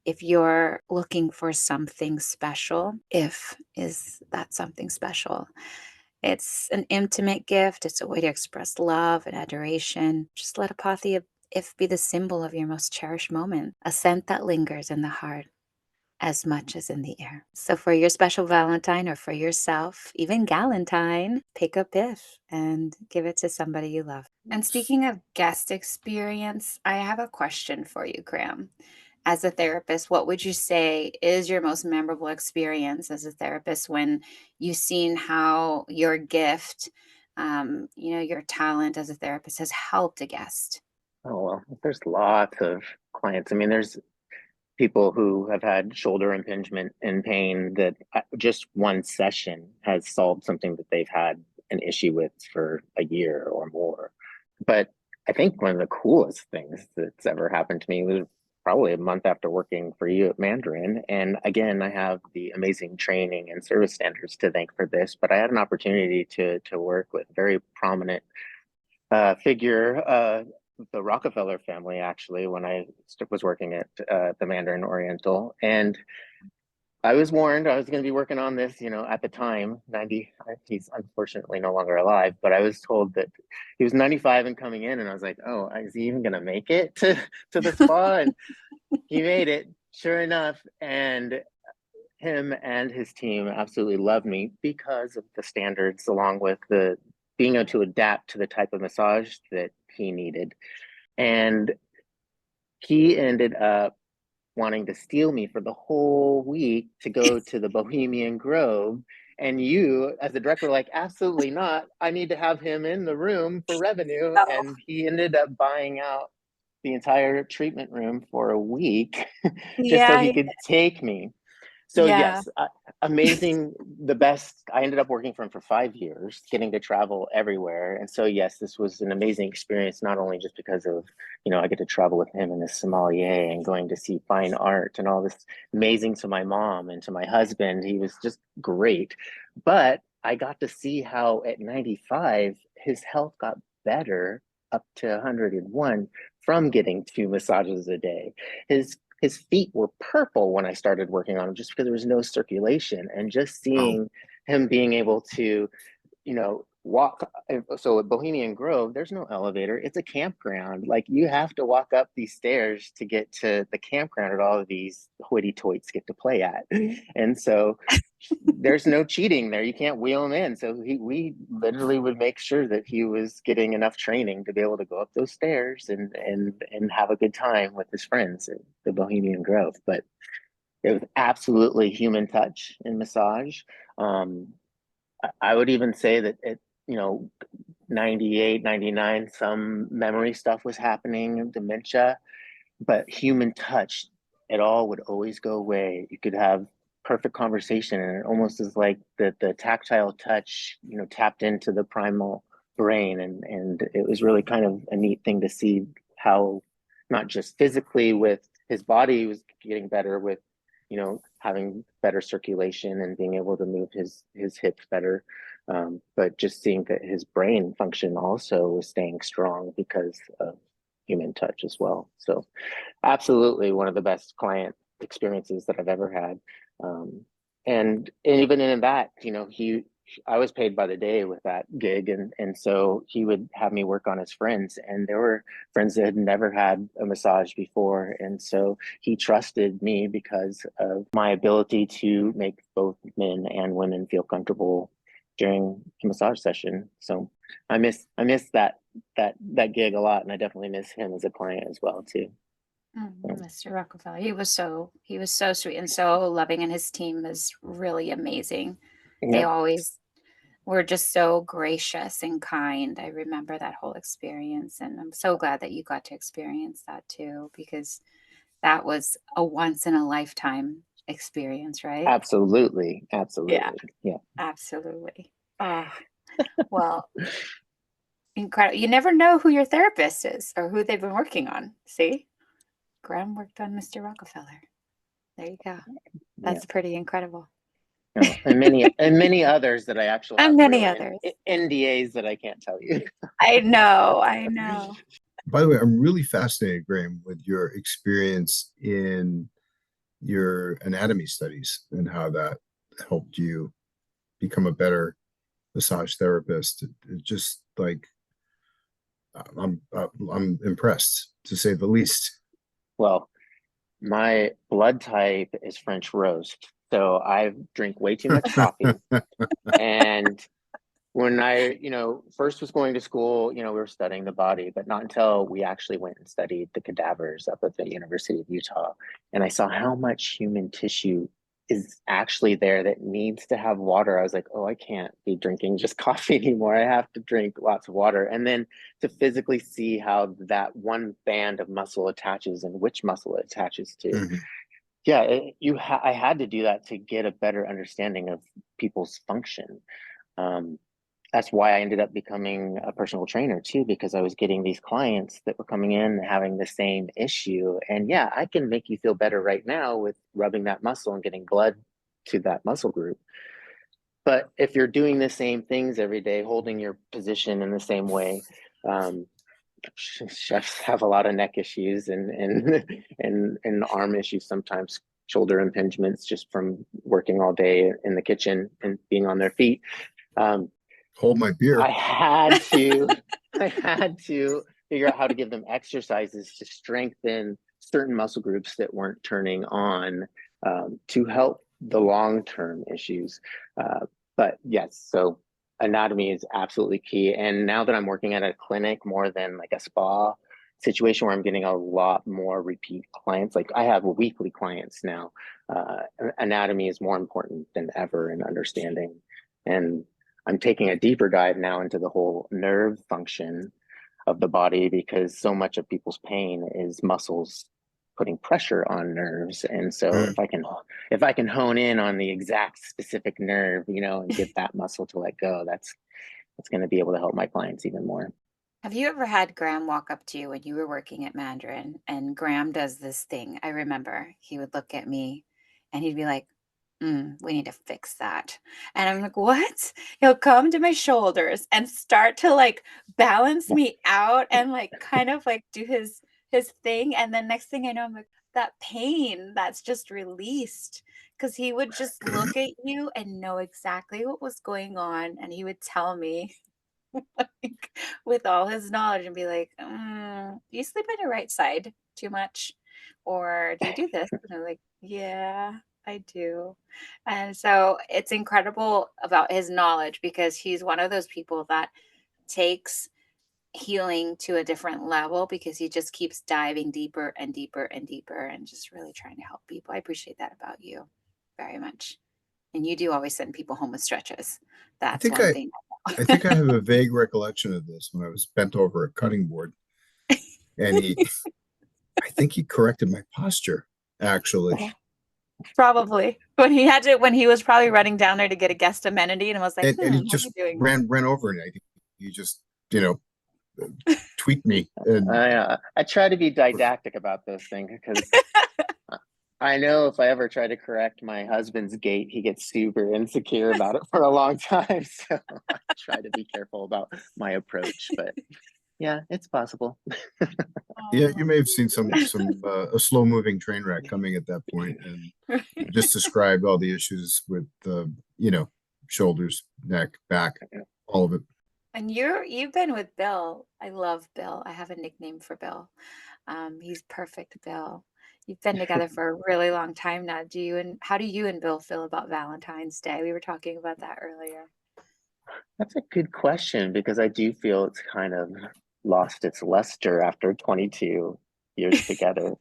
B: if you're looking for something special, If is that something special. It's an intimate gift. It's a way to express love and adoration. Just let Apothea If be the symbol of your most cherished moment, a scent that lingers in the heart as much as in the air. So for your special Valentine or for yourself, even Galentine, pick up If and give it to somebody you love. And speaking of guest experience, I have a question for you, Graham. As a therapist, what would you say is your most memorable experience as a therapist when you've seen how your gift, your talent as a therapist has helped a guest?
A: Oh, well, there's lots of clients. I mean, there's people who have had shoulder impingement and pain that just one session has solved something that they've had an issue with for a year or more. But I think one of the coolest things that's ever happened to me was probably a month after working for you at Mandarin. And again, I have the amazing training and service standards to thank for this, but I had an opportunity to work with a very prominent figure, the Rockefeller family, actually, when I was working at the Mandarin Oriental. And I was warned I was going to be working on this, at the time, 90, he's unfortunately no longer alive, but I was told that he was 95 and coming in, and I was like, oh, is he even going to make it to the spa? And he made it, sure enough. And him and his team absolutely loved me because of the standards, along with the being able to adapt to the type of massage that he needed. And he ended up wanting to steal me for the whole week to go to the Bohemian Grove. And you, as the director, were like, absolutely not. I need to have him in the room for revenue.
B: Oh,
A: And he ended up buying out the entire treatment room for a week just so
B: yeah,
A: he could take me. So
B: yeah.
A: yes, amazing, the best. I ended up working for him for 5 years, getting to travel everywhere. And so yes, this was an amazing experience, not only just because of, I get to travel with him and his sommelier and going to see fine art and all this amazing to my mom and to my husband. He was just great. But I got to see how at 95, his health got better up to 101 from getting 2 massages a day. His feet were purple when I started working on him just because there was no circulation, and just
C: Wow.
A: seeing him being able to, walk. So at Bohemian Grove, there's no elevator. It's a campground. Like, you have to walk up these stairs to get to the campground that all of these hoity toits get to play at. And so there's no cheating there. You can't wheel him in. So we literally would make sure that he was getting enough training to be able to go up those stairs and have a good time with his friends at the Bohemian Grove. But it was absolutely human touch in massage. I would even say that it, 98, 99, some memory stuff was happening, dementia, but human touch, it all would always go away. You could have perfect conversation, and it almost is like the tactile touch, tapped into the primal brain, and it was really kind of a neat thing to see how not just physically with his body was getting better with, having better circulation and being able to move his hips better, but just seeing that his brain function also was staying strong because of human touch as well. So absolutely one of the best client experiences that I've ever had. And even in that, I was paid by the day with that gig. And so he would have me work on his friends, and there were friends that had never had a massage before. And so he trusted me because of my ability to make both men and women feel comfortable during a massage session. So I miss that gig a lot, and I definitely miss him as a client as well too.
B: Mr. Rockefeller, he was so sweet and so loving, and his team is really amazing. They
A: Yep.
B: always were just so gracious and kind. I remember that whole experience, and I'm so glad that you got to experience that too, because that was a once in a lifetime experience, right?
A: Absolutely.
B: Yeah,
A: Absolutely. Yeah.
B: absolutely. Well, incredible. You never know who your therapist is or who they've been working on. See, Graham worked on Mr. Rockefeller. There you go. That's pretty incredible.
A: And many others that I actually
B: And
A: have
B: many
A: real
B: others.
A: NDAs that I can't tell you.
B: I know.
C: By the way, I'm really fascinated, Graham, with your experience in your anatomy studies and how that helped you become a better massage therapist. It just like I'm impressed, to say the least.
A: Well, my blood type is French roast, so I drink way too much coffee. And when I, first was going to school, we were studying the body, but not until we actually went and studied the cadavers up at the University of Utah. And I saw how much human tissue is actually there that needs to have water. I was like, oh, I can't be drinking just coffee anymore. I have to drink lots of water. And then to physically see how that one band of muscle attaches and which muscle it attaches to.
C: Mhm.
A: Yeah, I had to do that to get a better understanding of people's function. That's why I ended up becoming a personal trainer too, because I was getting these clients that were coming in having the same issue. And yeah, I can make you feel better right now with rubbing that muscle and getting blood to that muscle group. But if you're doing the same things every day, holding your position in the same way, chefs have a lot of neck issues and arm issues, sometimes shoulder impingements just from working all day in the kitchen and being on their feet.
C: Hold my beer.
A: I had to figure out how to give them exercises to strengthen certain muscle groups that weren't turning on, to help the long-term issues. But yes, so anatomy is absolutely key. And now that I'm working at a clinic more than like a spa situation where I'm getting a lot more repeat clients, like I have weekly clients now, anatomy is more important than ever in understanding. And I'm taking a deeper dive now into the whole nerve function of the body, because so much of people's pain is muscles putting pressure on nerves. And so if I can hone in on the exact specific nerve, and get that muscle to let go, that's going to be able to help my clients even more.
B: Have you ever had Graham walk up to you when you were working at Mandarin? And Graham does this thing. I remember he would look at me and he'd be like, we need to fix that. And I'm like, what? He'll come to my shoulders and start to like balance me out and like kind of like do his thing. And then next thing I know, I'm like, that pain that's just released. Because he would just look at you and know exactly what was going on. And he would tell me like, with all his knowledge and be like, do you sleep on your right side too much? Or do you do this? And I'm like, yeah. I do. And so it's incredible about his knowledge because he's one of those people that takes healing to a different level because he just keeps diving deeper and deeper and deeper and just really trying to help people. I appreciate that about you very much. And you do always send people home with stretches.
C: I
B: That's
C: think
B: one
C: I,
B: thing.
C: I think I have a vague recollection of this when I was bent over a cutting board, and I think he corrected my posture, actually.
B: Probably when he was probably running down there to get a guest amenity and was like,
C: And he
B: how's he
C: just
B: doing?
C: ran over, and I think he just, tweaked me. And
A: I try to be didactic about those things because I know if I ever try to correct my husband's gait, he gets super insecure about it for a long time. So I try to be careful about my approach, but yeah, it's possible.
C: yeah, you may have seen a slow moving train wreck coming at that point, and just described all the issues with shoulders, neck, back, all of it.
B: And you've been with Bill. I love Bill. I have a nickname for Bill. He's perfect, Bill. You've been together for a really long time now. How do you and Bill feel about Valentine's Day? We were talking about that earlier.
A: That's a good question because I do feel it's kind of lost its luster after 22 years together.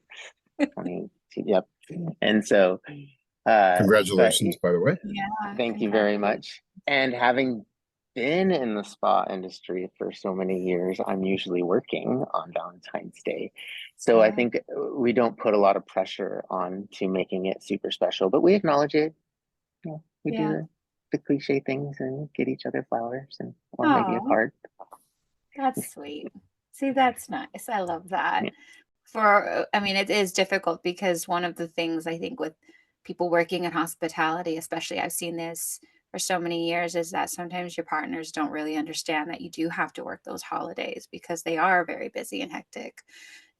A: 22, yep. And so,
C: Congratulations, by the way.
B: Yeah.
A: Thank you very much. And having been in the spa industry for so many years, I'm usually working on Valentine's Day. So I think we don't put a lot of pressure on to making it super special, but we acknowledge it. Yeah, we do the cliche things and get each other flowers or maybe a card.
B: That's sweet. See, that's nice. I love that.
A: Yeah.
B: It is difficult because one of the things I think with people working in hospitality, especially I've seen this for so many years, is that sometimes your partners don't really understand that you do have to work those holidays because they are very busy and hectic.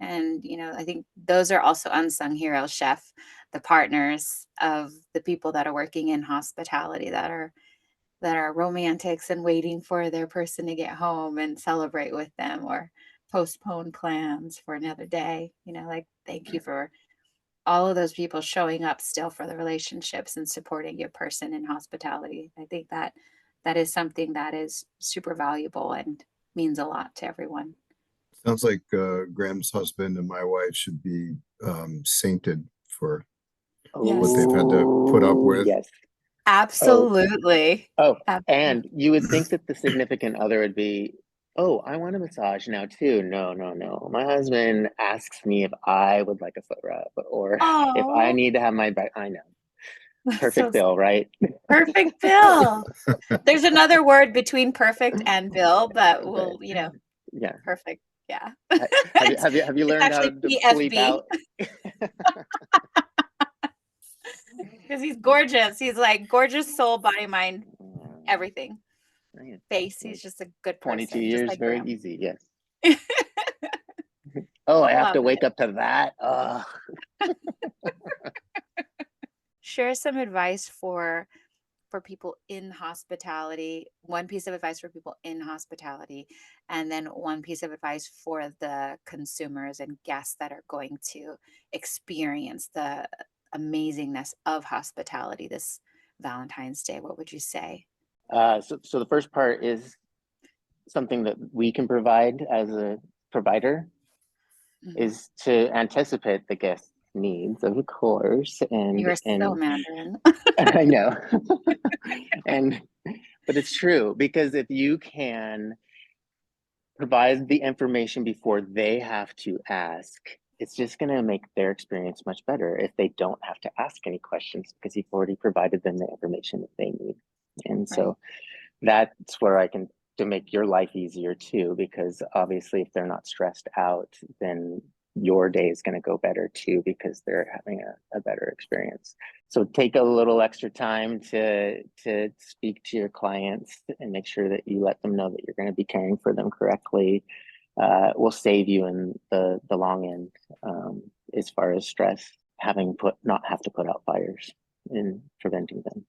B: And, I think those are also unsung heroes, chef, the partners of the people that are working in hospitality that are romantics and waiting for their person to get home and celebrate with them or postpone plans for another day. Thank you for all of those people showing up still for the relationships and supporting your person in hospitality. I think that is something that is super valuable and means a lot to everyone.
C: Sounds like Graham's husband and my wife should be sainted for what they've had to put up with.
A: Yes.
B: Absolutely.
A: Oh,
B: Absolutely.
A: and you would think that the significant other would be, oh, I want a massage now too. No, no, no. My husband asks me if I would like a foot rub or if I need to have my back. I know. Perfect Bill, right?
B: Perfect Bill. There's another word between perfect and Bill, but we'll,
A: yeah.
B: Perfect. Yeah.
A: Have you learned how to bleep out?
B: Because he's gorgeous. He's like gorgeous soul, body, mind, everything. Face. He's just a good person.
A: 22 years,
B: like
A: very
B: Graham.
A: easy. Yes. Oh, I have to wake up to that.
B: Share some advice for people in hospitality. One piece of advice for people in hospitality, and then one piece of advice for the consumers and guests that are going to experience the amazingness of hospitality this Valentine's Day. What would you say?
A: So the first part is something that we can provide as a provider is to anticipate the guest needs, of course. And
B: you are so Mandarin.
A: I know. But it's true, because if you can provide the information before they have to ask, it's just going to make their experience much better if they don't have to ask any questions because you've already provided them the information that they need. And so that's where I can to make your life easier too, because obviously if they're not stressed out, then your day is going to go better too, because they're having a better experience. So take a little extra time to speak to your clients and make sure that you let them know that you're going to be caring for them correctly. Will save you in the long end as far as stress, not have to put out fires in preventing them.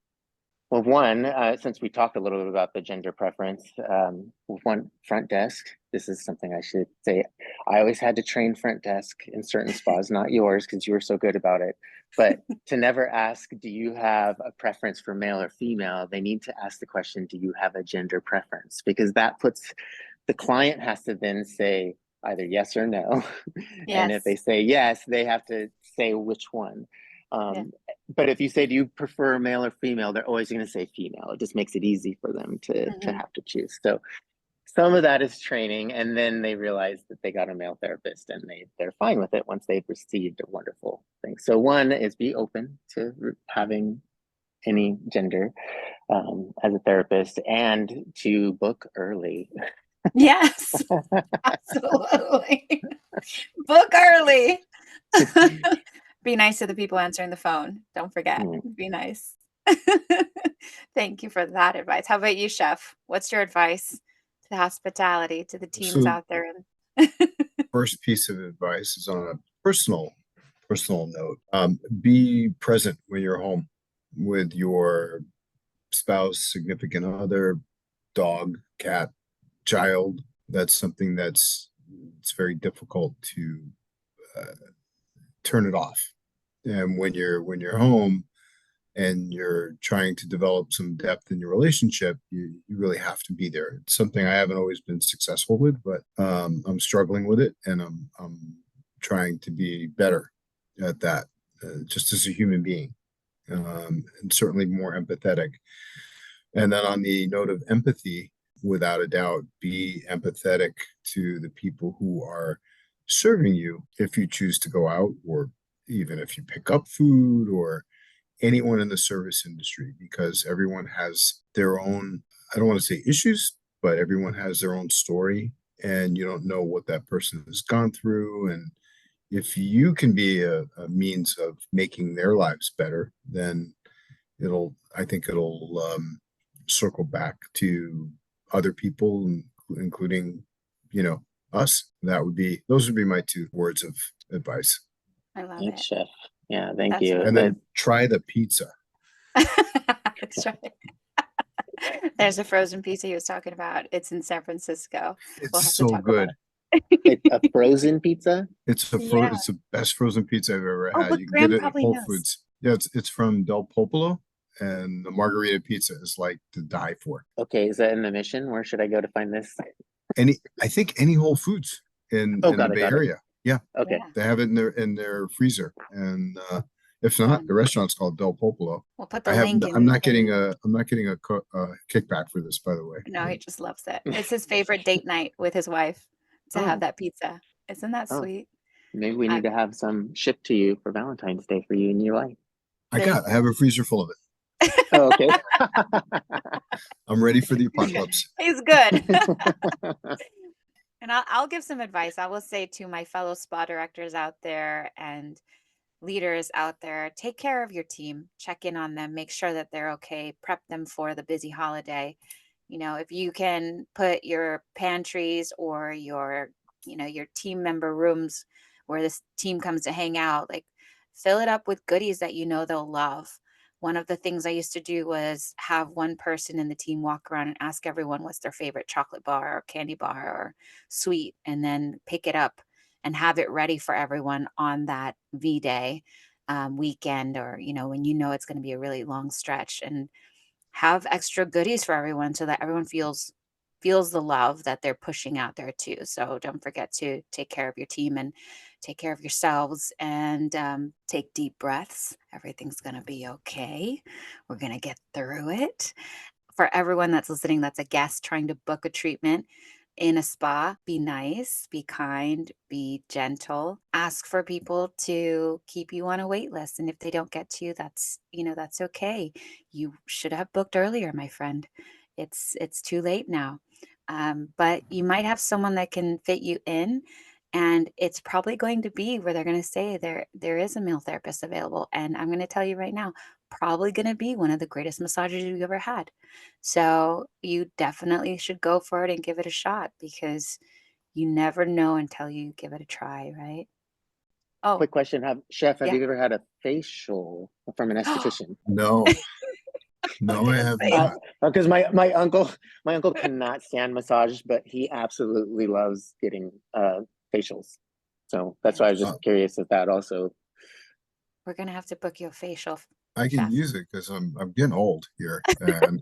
A: Well, one, since we talked a little bit about the gender preference, with one front desk, this is something I should say. I always had to train front desk in certain spas, not yours because you were so good about it, but to never ask, do you have a preference for male or female? They need to ask the question, do you have a gender preference? Because that puts, the client has to then say either yes or no. And if
B: Yes.
A: they say yes, they have to say which one.
B: Yeah.
A: But if you say, do you prefer male or female? They're always going to say female. It just makes it easy for them to have to choose. So some of that is training, and then they realize that they got a male therapist and they're fine with it once they've received a wonderful thing. So one is be open to having any gender as a therapist, and to book early.
B: Yes, absolutely. Book early. Be nice to the people answering the phone. Don't forget. Be nice. Thank you for that advice. How about you, Chef? What's your advice to hospitality, to the teams
C: So
B: out there?
C: first piece of advice is on a personal note. Be present when you're home with your spouse, significant other, dog, cat, child. That's something it's very difficult to turn it off. And when you're home and you're trying to develop some depth in your relationship, you really have to be there. It's something I haven't always been successful with, but I'm struggling with it, and I'm trying to be better at that, just as a human being, and certainly more empathetic. And then on the note of empathy, without a doubt, be empathetic to the people who are serving you if you choose to go out, or even if you pick up food, or anyone in the service industry, because everyone has their own, I don't want to say issues, but everyone has their own story, and you don't know what that person has gone through. And if you can be a means of making their lives better, then I think it'll circle back to other people, including, us. Those would be my 2 words of advice.
B: I love
A: Thanks,
B: it.
A: Chef. Yeah, thank
B: That's
A: you.
C: And then try the pizza.
B: That's right. There's a frozen pizza he was talking about. It's in San Francisco.
C: It's
B: We'll have to
C: so
B: talk about
C: good.
A: It's a frozen pizza.
B: Yeah.
C: It's the best frozen pizza I've ever
B: Oh,
C: had.
B: look,
C: You can
B: Graham
C: get it at
B: probably
C: Whole
B: knows.
C: Foods. Yeah, it's from Del Popolo, and the margarita pizza is like to die for.
A: Okay, is that in the Mission? Where should I go to find this?
C: I think any Whole Foods in
A: Oh,
C: the
A: got it,
C: Bay
A: got it.
C: Area. Yeah,
A: Okay.
B: Yeah.
C: they have it in their freezer, and if not, the restaurant's called Del Popolo.
B: We'll put the link in.
C: I'm not getting a kickback for this, by the way.
B: No, he just loves it. It's his favorite date night with his wife to have that pizza. Isn't that
A: Oh.
B: sweet?
A: Maybe we need to have some shipped to you for Valentine's Day for you and your wife.
C: I have a freezer full of it.
A: Oh, okay.
C: I'm ready for the apocalypse.
B: He's good. And I'll give some advice. I will say to my fellow spa directors out there and leaders out there, take care of your team, check in on them, make sure that they're okay, prep them for the busy holiday. If you can put your pantries or your team member rooms where this team comes to hang out, like fill it up with goodies that they'll love. One of the things I used to do was have one person in the team walk around and ask everyone what's their favorite chocolate bar or candy bar or sweet, and then pick it up and have it ready for everyone on that V-Day weekend, or, when it's going to be a really long stretch, and have extra goodies for everyone so that everyone feels the love that they're pushing out there too. So don't forget to take care of your team and take care of yourselves, and take deep breaths. Everything's going to be okay. We're going to get through it. For everyone that's listening, that's a guest trying to book a treatment in a spa, be nice, be kind, be gentle. Ask for people to keep you on a wait list. And if they don't get to you, that's okay. You should have booked earlier, my friend. It's too late now. But you might have someone that can fit you in, and it's probably going to be where they're going to say there is a male therapist available. And I'm going to tell you right now, probably going to be one of the greatest massages you've ever had. So you definitely should go for it and give it a shot, because you never know until you give it a try, right? Oh,
A: Quick question: Chef, have
B: yeah.
A: you ever had a facial from an esthetician?
C: No, no, I have not.
A: Because my uncle cannot stand massage, but he absolutely loves getting facials. So that's why I was just curious if that also.
B: We're gonna have to book you a facial.
C: I can
B: Jeff.
C: use it because I'm getting old here, and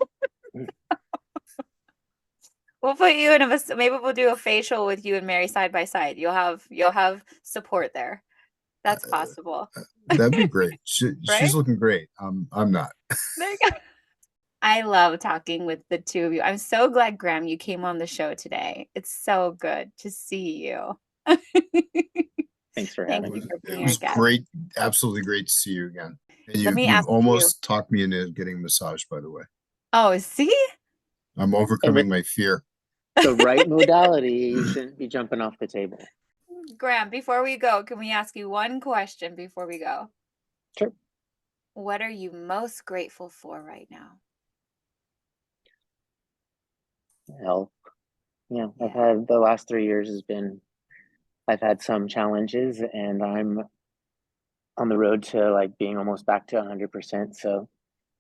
B: We'll put you in maybe we'll do a facial with you and Mary side by side. You'll have support there. That's possible.
C: that'd be great.
B: Right?
C: She's looking great. I'm not.
B: There you go. I love talking with the two of you. I'm so glad, Graham, you came on the show today. It's so good to see you.
A: Thanks for
B: Thank
A: having
B: you
A: me.
B: for
C: It
B: being our
C: was
B: guest.
C: great, absolutely great to see you again. And
B: Let me
C: you
B: ask
C: almost talked me into getting massaged, by the way.
B: Oh, see?
C: I'm overcoming my fear.
A: The right modality, you shouldn't be jumping off the table.
B: Graham, before we go, can we ask you one question before we go?
A: Sure.
B: What are you most grateful for right now?
A: Health. Yeah, I've had the last 3 years I've had some challenges, and I'm on the road to like being almost back to 100%. So,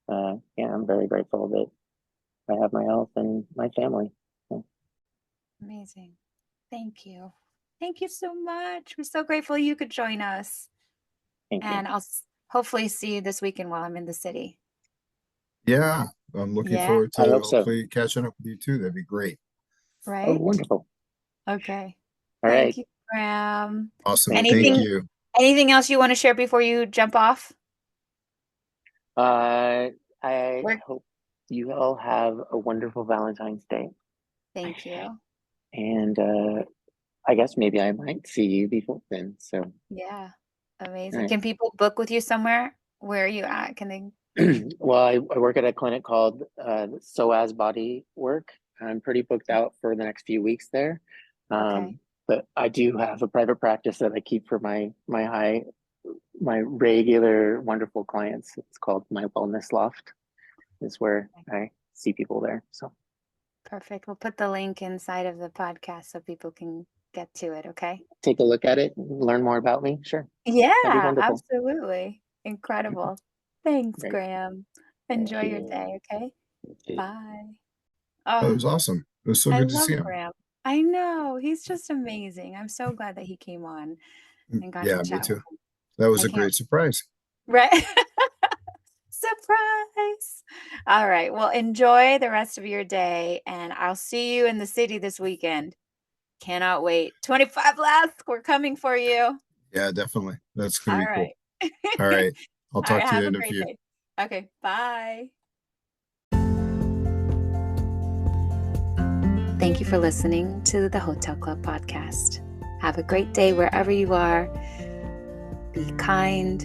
A: yeah, I'm very grateful that I have my health and my family. So.
B: Amazing. Thank you. Thank you so much. We're so grateful you could join us.
A: Thank you.
B: And I'll hopefully see you this weekend while I'm in the city.
C: Yeah, I'm looking
B: Yeah.
C: forward
A: I
C: to
A: hope so.
C: hopefully catching up with you too. That'd be great.
B: Right?
A: Oh, wonderful.
B: Okay.
A: All right.
B: Thank you, Graham.
C: Awesome.
A: Thank
C: Thank
A: you.
C: you.
B: Anything else you want to share before you jump off?
A: I
B: We're-
A: hope you all have a wonderful Valentine's Day.
B: Thank you.
A: And I guess maybe I might see you before then. So,
B: Yeah. Amazing.
A: right.
B: Can people book with you somewhere? Where are you at? Can they?
A: Well, I work at a clinic called SOAS Body Work. I'm pretty booked out for the next few weeks there.
B: Okay.
A: But I do have a private practice that I keep for my regular wonderful clients. It's called my Wellness Loft. Is where I see people there. So
B: Perfect. We'll put the link inside of the podcast so people can get to it. Okay.
A: take a look at it, learn more about me. Sure.
B: Yeah,
A: That'd be wonderful.
B: absolutely. Incredible. Thanks,
A: Great.
B: Graham.
A: Thank
B: Enjoy your
A: you.
B: day. Okay.
A: Okay.
B: Bye.
C: That
B: Oh,
C: was awesome. It was so
B: I
C: good to
B: love
C: see him.
B: Graham. I know. He's just amazing. I'm so glad that he came on and got
C: Yeah,
B: to
C: me
B: chat
C: too.
B: with him.
C: That was
B: I
C: a
B: can't.
C: great surprise.
B: Right. Surprise. All right. Well, enjoy the rest of your day, and I'll see you in the city this weekend. Cannot wait. 25 last. We're coming for you.
C: Yeah, definitely. That's gonna
B: All
C: be cool.
B: right.
C: All right. I'll
B: All
C: talk
B: right.
C: to you
B: Have a
C: in a
B: great
C: few.
B: day. Okay. Bye. Thank you for listening to the Hotel Club podcast. Have a great day wherever you are. Be kind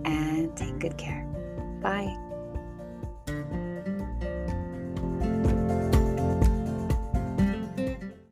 B: and take good care. Bye.